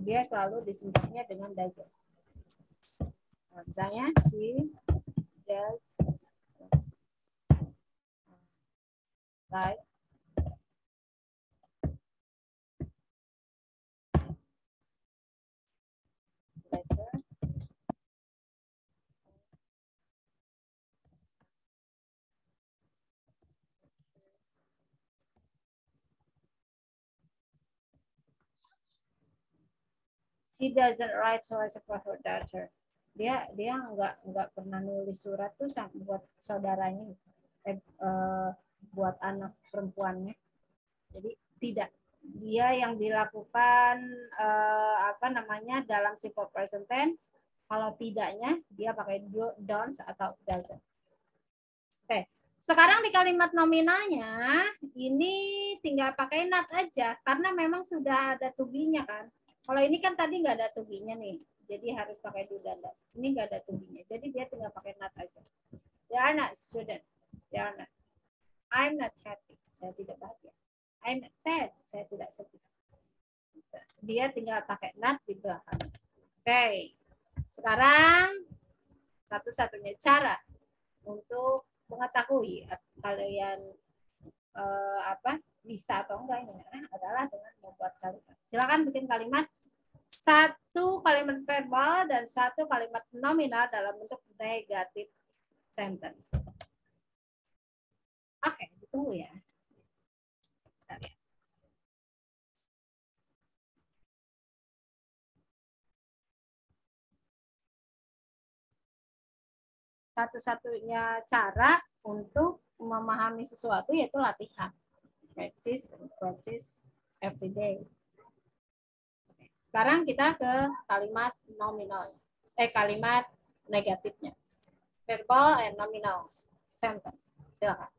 Dia selalu disingkatnya dengan doesn't. Nah, misalnya she does right. He doesn't write letter for her daughter. Dia nggak pernah nulis surat tuh buat saudaranya, buat anak perempuannya. Jadi tidak. Dia yang dilakukan dalam simple present tense. Kalau tidaknya dia pakai don't atau doesn't. Oke. Sekarang di kalimat nominalnya ini tinggal pakai not aja karena memang sudah ada to be-nya kan. Kalau ini kan tadi nggak ada to be-nya nih. Jadi harus pakai do dan does. Ini nggak ada to be-nya. Jadi dia tinggal pakai not aja. They are not student. They are not. I'm not happy. Saya tidak bahagia. I'm not sad. Saya tidak sedih. Dia tinggal pakai not di belakang. Oke. Sekarang satu-satunya cara untuk mengetahui kalian bisa atau enggak ini adalah dengan membuat kalimat. Silakan bikin kalimat, satu kalimat verbal dan satu kalimat nominal dalam bentuk negatif sentence. Oke, ditunggu ya. Bentar ya. Satu-satunya cara untuk memahami sesuatu yaitu latihan. Practice every day. Sekarang kita ke kalimat nominal. Kalimat negatifnya. Verbal and nominal sentence. Silakan.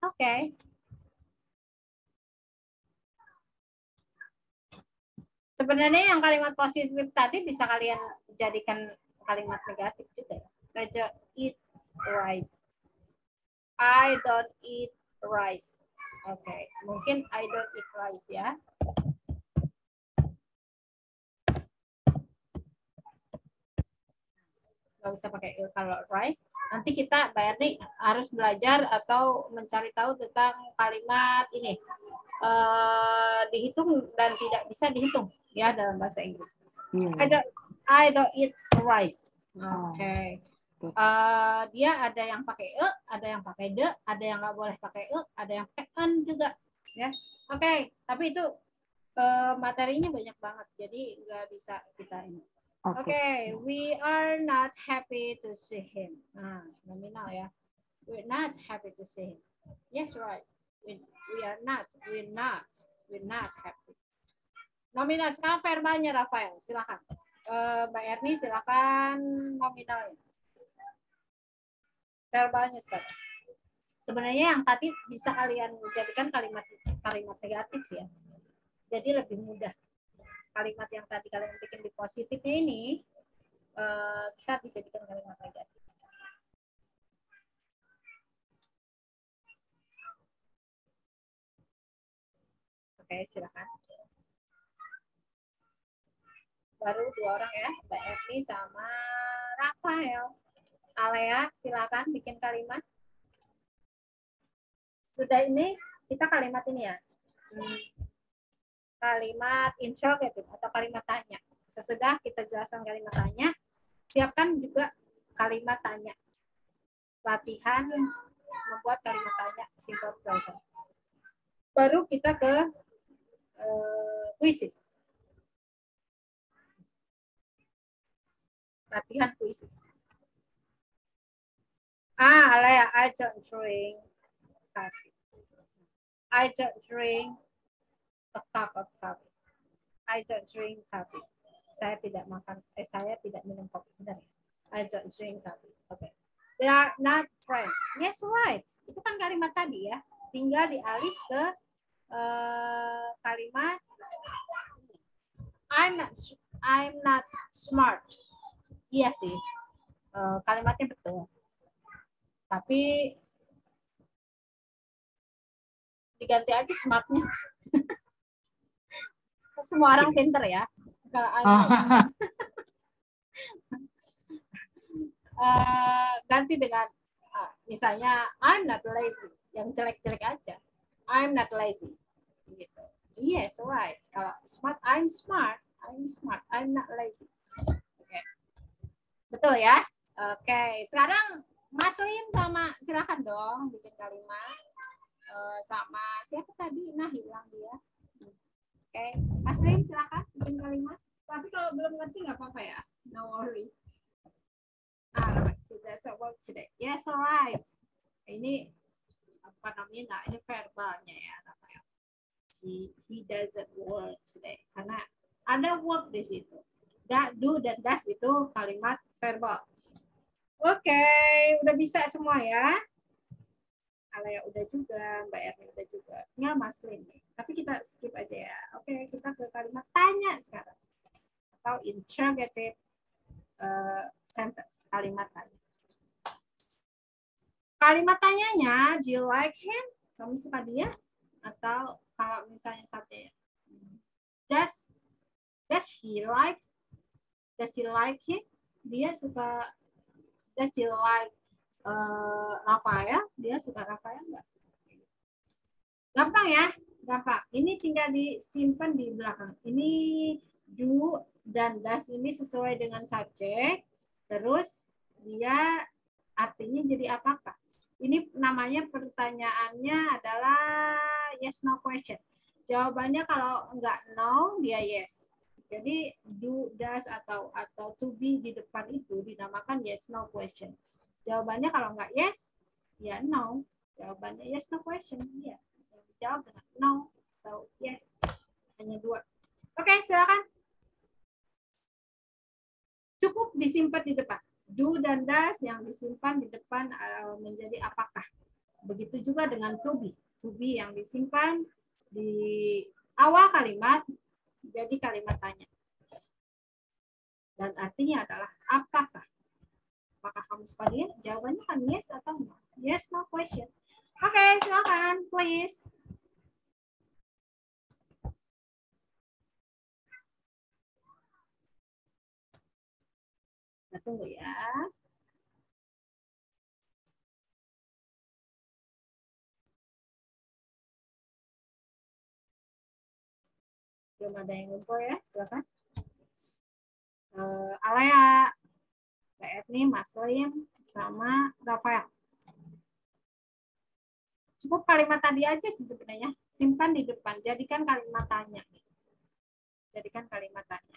Oke. Sebenarnya yang kalimat positif tadi bisa kalian jadikan kalimat negatif juga. I don't eat rice. I don't eat rice. Oke, mungkin I don't eat rice ya. Nggak usah pakai kalau rice. Nanti kita Bayarni harus belajar atau mencari tahu tentang kalimat ini. Dihitung dan tidak bisa dihitung ya dalam bahasa Inggris. I don't eat rice. Oke. Dia ada yang pakai ada yang pakai the, ada yang nggak boleh pakai ada yang pakai an juga ya. Oke, tapi itu materinya banyak banget jadi nggak bisa kita ini. Okay, we are not happy to see him. Nominal ya. We're not happy to see him. Yes, right. We are not. We're not happy. Nominal. Sekarang verbalnya Rafael. Silakan. Mbak Erni silakan nominalnya. Verbalnya sekarang. Sebenarnya yang tadi bisa kalian jadikan kalimat negatif sih ya. Jadi lebih mudah. Kalimat yang tadi kalian bikin di positifnya ini bisa dijadikan kalimat negatif. Oke, silakan. Baru 2 orang ya, Mbak Erni sama Rafael. Alea, silakan bikin kalimat. Sudah ini, kita kalimat ini ya. Kalimat interrogative atau kalimat tanya. Sesudah kita jelaskan kalimat tanya, siapkan juga kalimat tanya. Latihan membuat kalimat tanya simple present. Baru kita ke quizzes. Latihan quizzes. Alea, I don't drink coffee. I don't drink a cup of coffee. I don't drink coffee. Saya tidak minum kopi. Benar ya? I don't drink coffee. Okay. They are not friends. Yes, right. Itu kan kalimat tadi ya. Tinggal dialih ke kalimat I'm not smart. Iya sih. Kalimatnya betul. Tapi diganti aja smartnya. Semua orang pinter ya. Kalau ganti dengan misalnya I'm not lazy, yang jelek-jelek aja. I'm not lazy. Gitu. Yes, right. Kalau smart, I'm smart. I'm smart. I'm not lazy. Oke. Betul ya? Oke. Sekarang Mas Lim sama silakan dong bikin kalimat. Sama siapa tadi? Nah, hilang dia. Oke. Mas Lim silakan bikin kalimat. Tapi kalau belum ngerti nggak apa-apa ya. No worries. That's a work today. Yes, alright. Ini bukan nominal, ini verbalnya ya, Rafael. He doesn't work today. Karena ada work di situ. Do dan does itu kalimat verbal. Oke, udah bisa semua ya. Alaya udah juga, Mbak Erni udah juga. Tinggal Mas Lin nih. Tapi kita skip aja ya. Oke, kita ke kalimat tanya sekarang. Atau interrogative sentence, kalimat tanya. Kalimat tanyanya, do you like him? Kamu suka dia? Atau kalau misalnya subjek, does he like him? Dia suka, does he like Rafael? Dia suka Rafael enggak? Gampang ya, gampang. Ini tinggal disimpan di belakang. Ini do dan does ini sesuai dengan subjek. Terus dia artinya jadi apakah? Ini namanya pertanyaannya adalah yes no question. Jawabannya kalau enggak no, dia yes. Jadi do, does atau to be di depan itu dinamakan yes no question. Jawabannya kalau enggak yes, ya no. Jawabannya yes no question. Ya, jawab dengan no atau yes. Hanya dua. Oke, silakan. Cukup disimpan di depan. Do dan does yang disimpan di depan menjadi apakah. Begitu juga dengan to be. To be yang disimpan di awal kalimat jadi kalimat tanya. Dan artinya adalah apakah. Apakah kamu suka dia? Jawabannya kan yes atau no. Yes, no question. Oke, silakan, please. Kita tunggu ya. Belum ada yang ngumpul ya, silakan. Alaya, Mbak Erni, Mas Lim, sama Rafael. Cukup kalimat tadi aja sih sebenarnya. Simpan di depan, jadikan kalimat tanya. Jadikan kalimat tanya.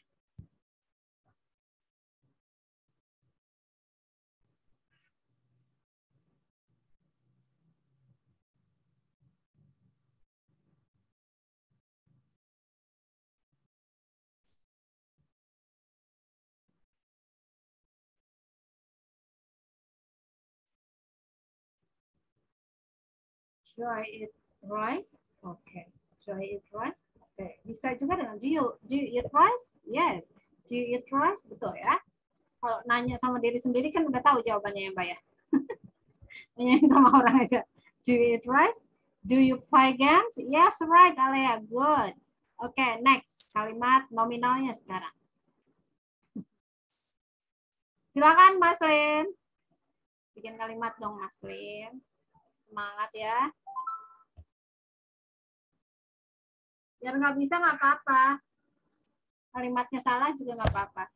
Should I eat rice? Okay. Should I eat rice? Okay. Bisa juga dengan do you eat rice? Yes. Do you eat rice? Betul ya. Kalau nanya sama diri sendiri kan udah tahu jawabannya ya, Mbak ya. Nanya sama orang aja. Do you eat rice? Do you play games? Yes, right, Alea. Good. Okay, next. Kalimat nominalnya sekarang. Silakan, Mas Lim. Bikin kalimat dong, Mas Lim. Semangat ya. Biar nggak bisa nggak apa-apa. Kalimatnya salah juga nggak apa-apa.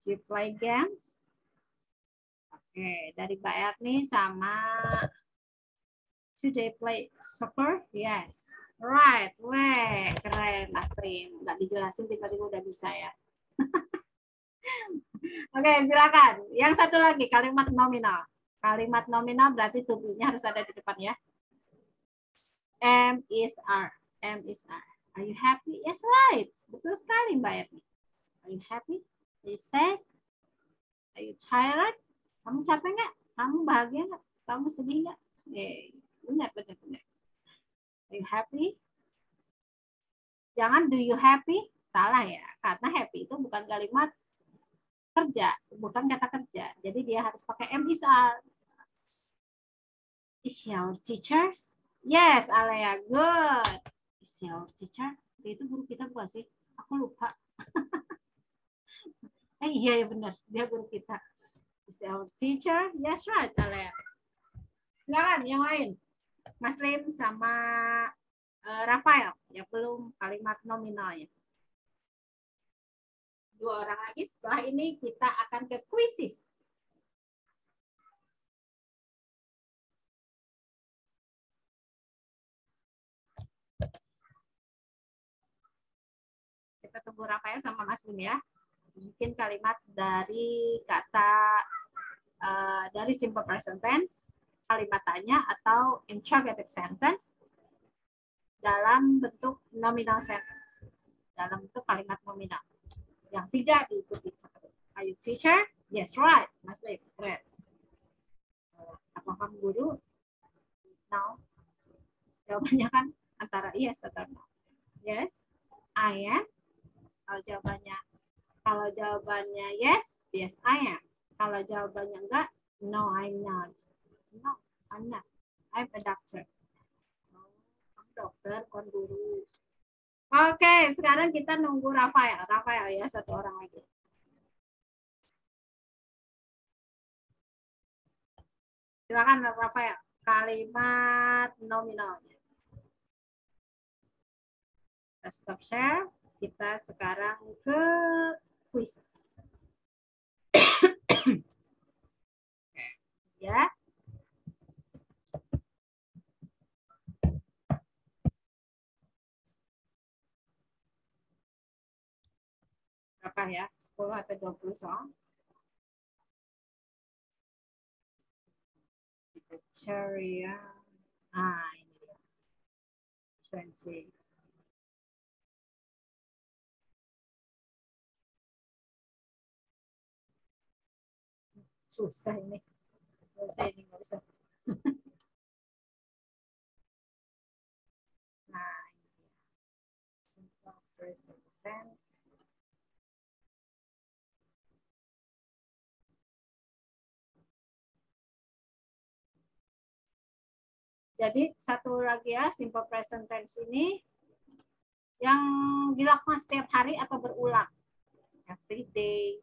Do you play games? Oke, dari Mbak Erni sama do they play soccer? Yes. Right. Weh, keren Mas Lim. Nggak dijelasin tiba-tiba udah bisa ya. Oke, silakan. Yang satu lagi kalimat nominal. Kalimat nominal berarti tubuhnya harus ada di depan ya. Am is are. Am is are. Are you happy? Yes, right. Betul sekali Mbak Erni. Are you happy? Are you sad? Are you tired? Kamu capek nggak? Kamu bahagia nggak? Kamu sedih nggak? Benar. Are you happy? Jangan do you happy? Salah ya. Karena happy itu bukan kalimat kerja, bukan kata kerja. Jadi dia harus pakai am is are. Is your teacher? Yes, Alea. Good. Is your teacher? Itu guru kita bukan sih? Aku lupa. Iya ya benar, dia guru kita. Is our teacher? Yes, right, Alea. Silakan yang lain. Mas Lim sama Rafael, ya belum kalimat nominalnya. 2 orang lagi, setelah ini kita akan ke kuisis. Kita tunggu Rafael sama Mas Lim ya. Mungkin kalimat dari kata dari simple present tense, kalimat tanya atau interrogative sentence dalam bentuk nominal sentence, dalam bentuk kalimat nominal yang tidak diikuti. Are you teacher? Yes, right. Mas Lim, keren. Apakah guru? No. Jawabannya kan antara yes atau no. Yes, I am. Kalau jawabannya yes, yes I am. Kalau jawabannya enggak, no I'm not. No, I'm not. I'm a doctor. No, I'm dokter, bukan guru. Oke, sekarang kita nunggu Rafael. Rafael ya, 1 orang lagi. Silakan Rafael, kalimat nominalnya. Kita stop share. Kita sekarang ke quizzes. Ya. Berapa ya? 10 atau 20 soal? Kita cari ya. Ini dia. 20. Susah ini. Nggak usah ini, nggak usah. Nah, ini dia. Simple present tense. Jadi satu lagi ya, simple present tense ini yang dilakukan setiap hari atau berulang. Every day,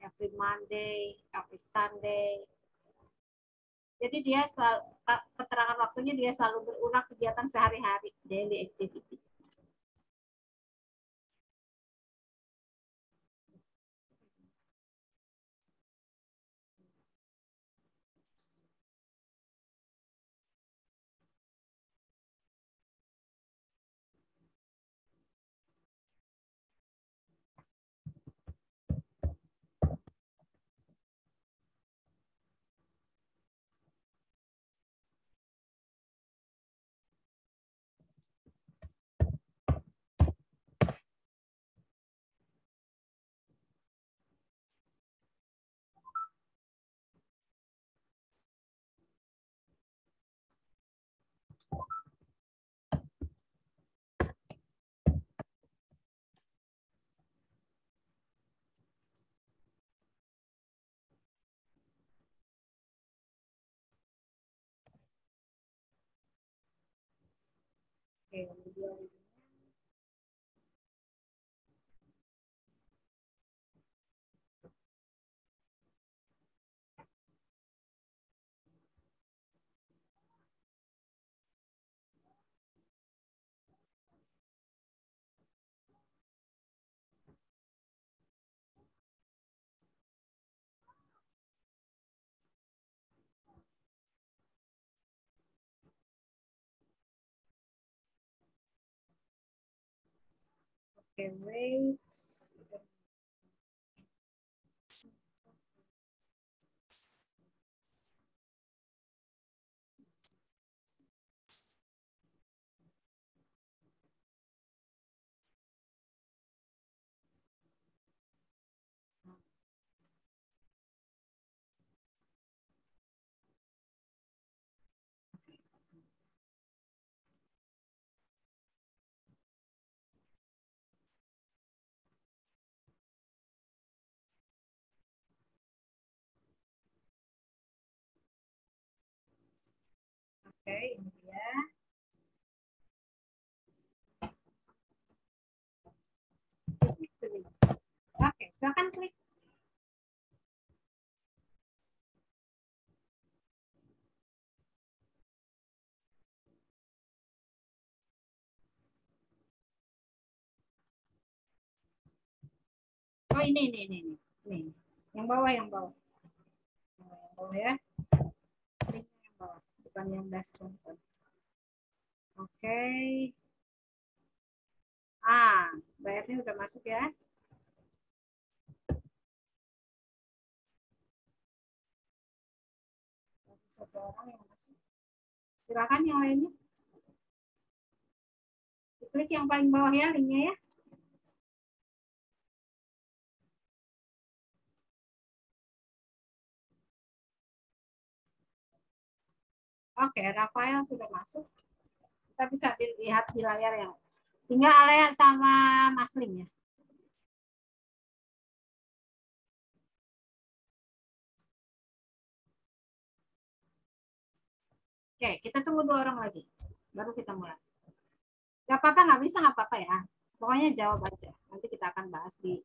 every Monday, every Sunday. Jadi dia selalu, keterangan waktunya dia selalu berulang kegiatan sehari-hari, daily activity. Oke, wait. Oke, ini dia. Silakan klik. Oh ini. Yang bawah, yang bawah. Yang bawah ya. Kliknya yang bawah, bukan yang dashboard. Oke. Bayarnya udah masuk ya. Satu orang yang masuk. Silakan yang lainnya. Klik yang paling bawah ya, linknya ya. Oke, Rafael sudah masuk. Kita bisa dilihat di layar yang tinggal Alea sama Mas Lim ya. Oke, kita tunggu 2 orang lagi. Baru kita mulai. Gak apa-apa, nggak bisa nggak apa-apa ya. Pokoknya jawab aja. Nanti kita akan bahas di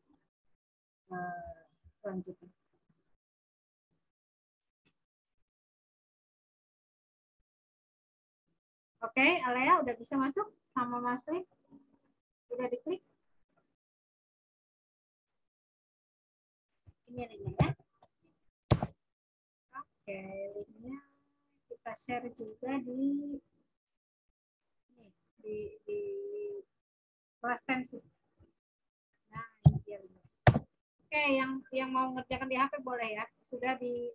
selanjutnya. Oke, Alea udah bisa masuk sama Mas Lim? Udah diklik? Ini linknya ya. Oke, linknya kita share juga di Klasten System. Nah, ini dia linknya. Oke, yang mau ngerjakan di HP boleh ya. Sudah di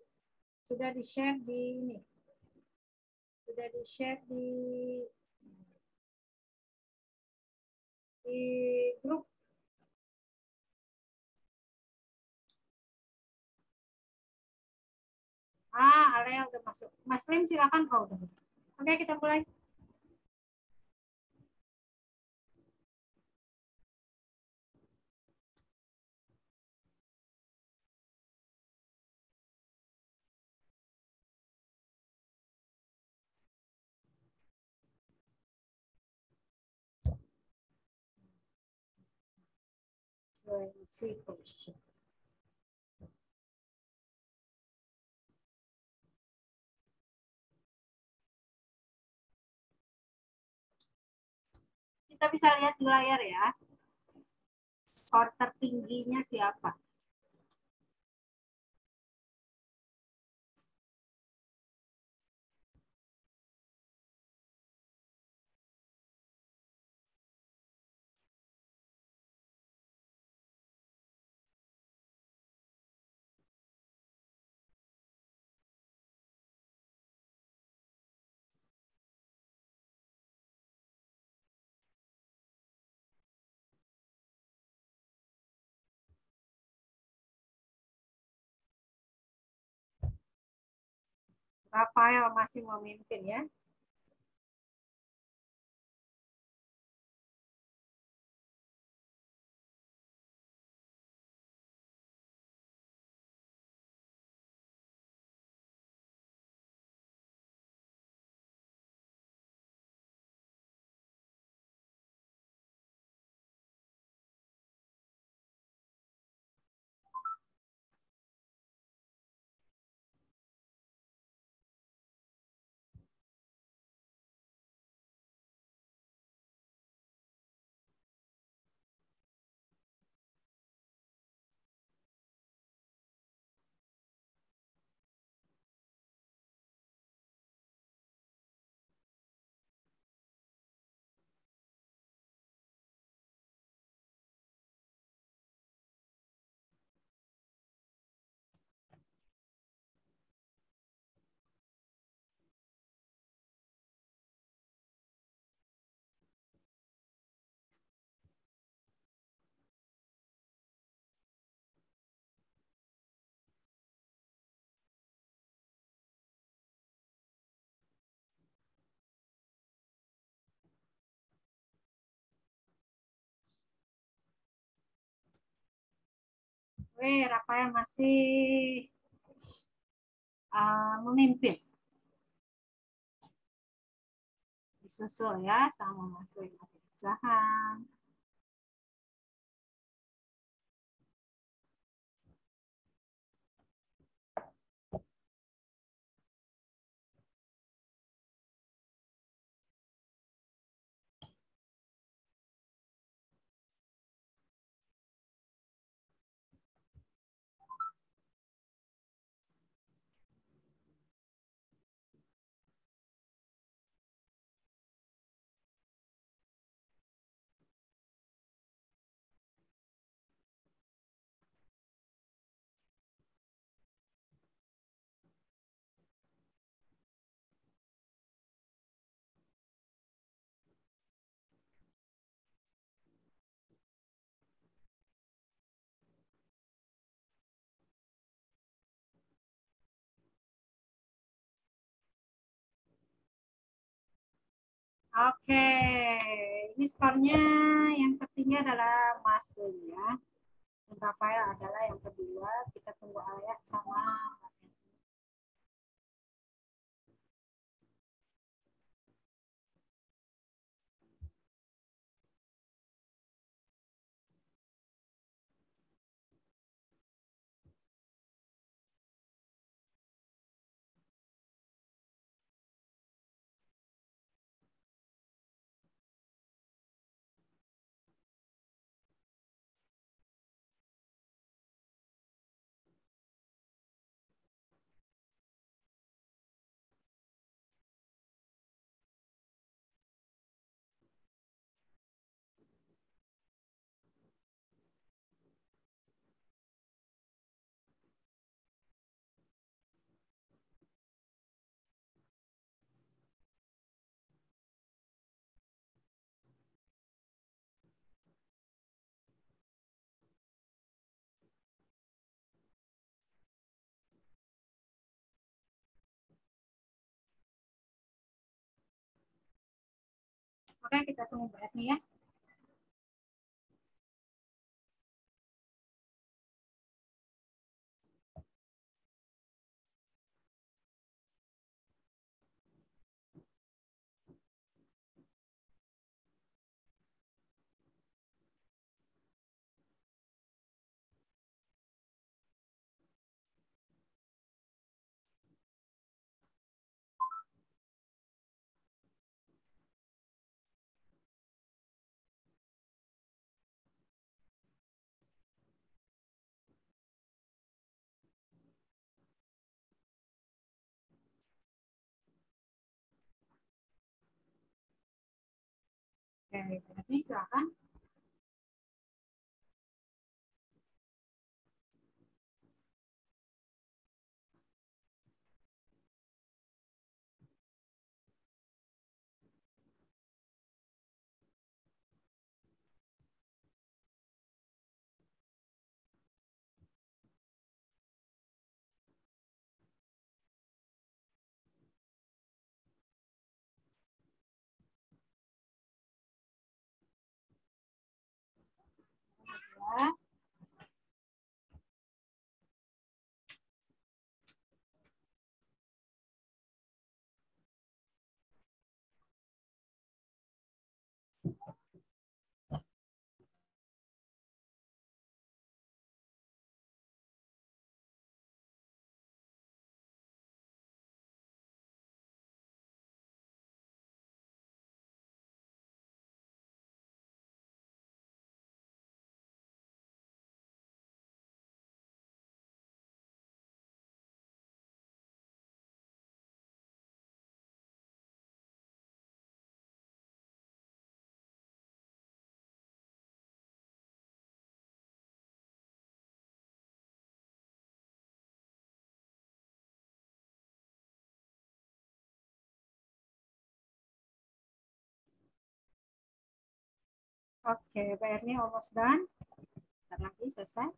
share di ini. Sudah di share di grup. Area udah masuk. Mas Lim silakan kau udah. Oke, kita mulai. Kita bisa lihat di layar ya. Skor tertingginya siapa? Rafael masih memimpin ya. Rafael masih memimpin. Disusul ya sama Mas Lim. Silahkan. Oke, ini skornya yang ketiga adalah Mas Lin ya. Dan Rafael adalah yang kedua. Kita tunggu Ayat sama Mbak Eni. Oke, kita tunggu Mbak Eni ya. Oke, Mbak Eni silakan. Ya. Oke, PR-nya almost done. Bentar lagi selesai.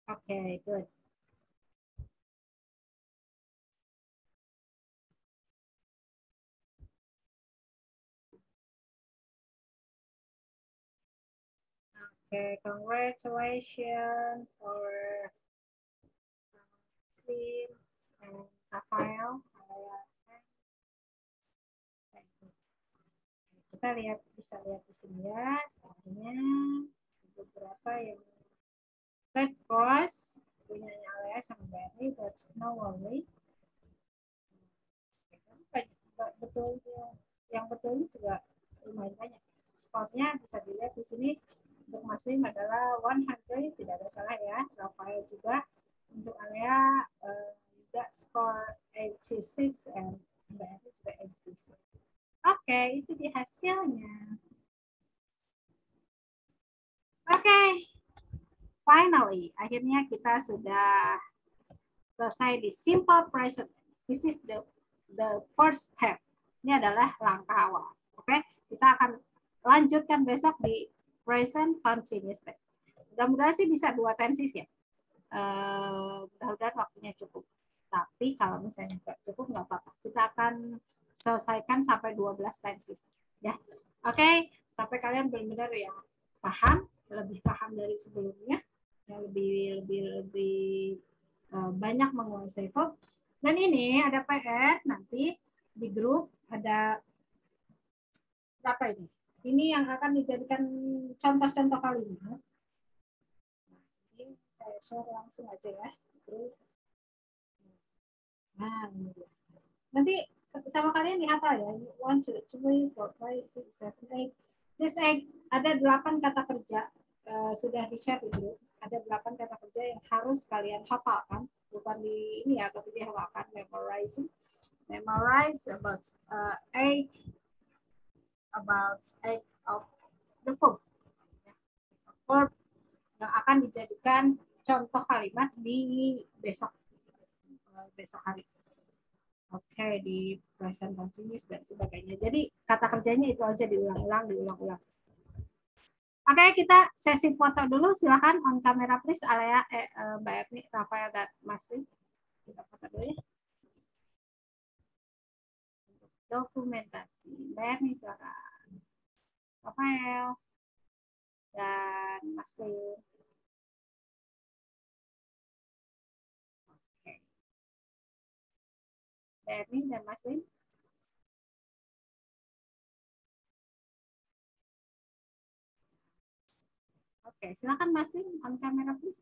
Oke, good. Oke, congratulations for Clean and Rafael. Kita lihat, bisa lihat di sini ya, soalnya beberapa yang red cross punyanya Alea sama Berry, but no worry. Betul yang betul juga lumayan banyak. Skornya bisa dilihat di sini untuk Muslim adalah 100, tidak ada salah ya. Rafael juga, untuk Alea juga skor 86 dan Berry juga 86. Oke, itu di hasilnya. Oke. finally, akhirnya kita sudah selesai di simple present. This is the first step. Ini adalah langkah awal. Oke, kita akan lanjutkan besok di present continuous tense. Mudah-mudahan sih bisa 2 tenses ya. Mudah-mudahan waktunya cukup. Tapi kalau misalnya nggak cukup nggak apa-apa. Kita akan selesaikan sampai 12 tenses. Ya, oke. Sampai kalian benar-benar ya paham, lebih paham dari sebelumnya, yang lebih banyak menguasai verb. Dan ini ada PR nanti di grup ada apa ini? Ini yang akan dijadikan contoh-contoh kalimat. Ini saya share langsung aja ya. Nah, nanti sama kalian dihafal ya. 1, 2, 3, 4, 5, 6, 7, 8. Just ada 8 kata kerja sudah di-share di grup. Ada 8 kata kerja yang harus kalian hafalkan. Bukan di ini ya, tapi dihafalkan, memorizing. Memorize about 8 of the verb. Verb yang akan dijadikan contoh kalimat di besok hari. Oke, di present continuous dan sebagainya. Jadi kata kerjanya itu aja diulang-ulang. Oke, kita sesi foto dulu. Silakan on camera please, Alea, Mbak Erni, Rafael, dan Mas Rin. Kita foto dulu ya. Dokumentasi. Mbak Erni, silakan. Rafael dan Mas Rin. Oke. Mbak Erni dan Mas Rin. Oke, silakan Mas Rin, on camera please.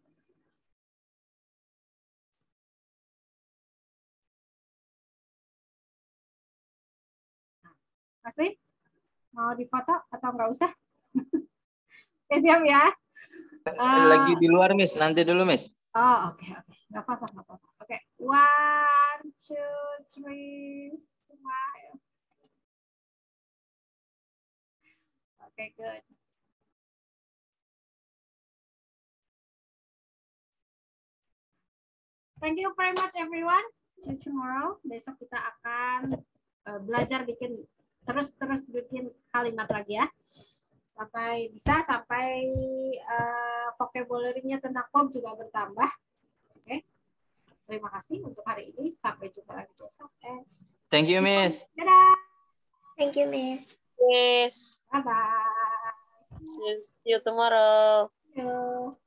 Mas Rin, mau difoto atau nggak usah? Oke, siap ya. Lagi di luar, Miss. Nanti dulu, Miss. Oh, oke. Nggak apa-apa. Oke, 1, 2, 3, smile. Oke, good. Thank you very much everyone. See you tomorrow. Besok kita akan belajar terus bikin kalimat lagi ya. Sampai vocabulary-nya tentang verb juga bertambah. Oke. Terima kasih untuk hari ini. Sampai jumpa lagi besok. Thank you, Miss. Dadah. Thank you, Miss. Yes. Bye-bye. See you tomorrow. See you.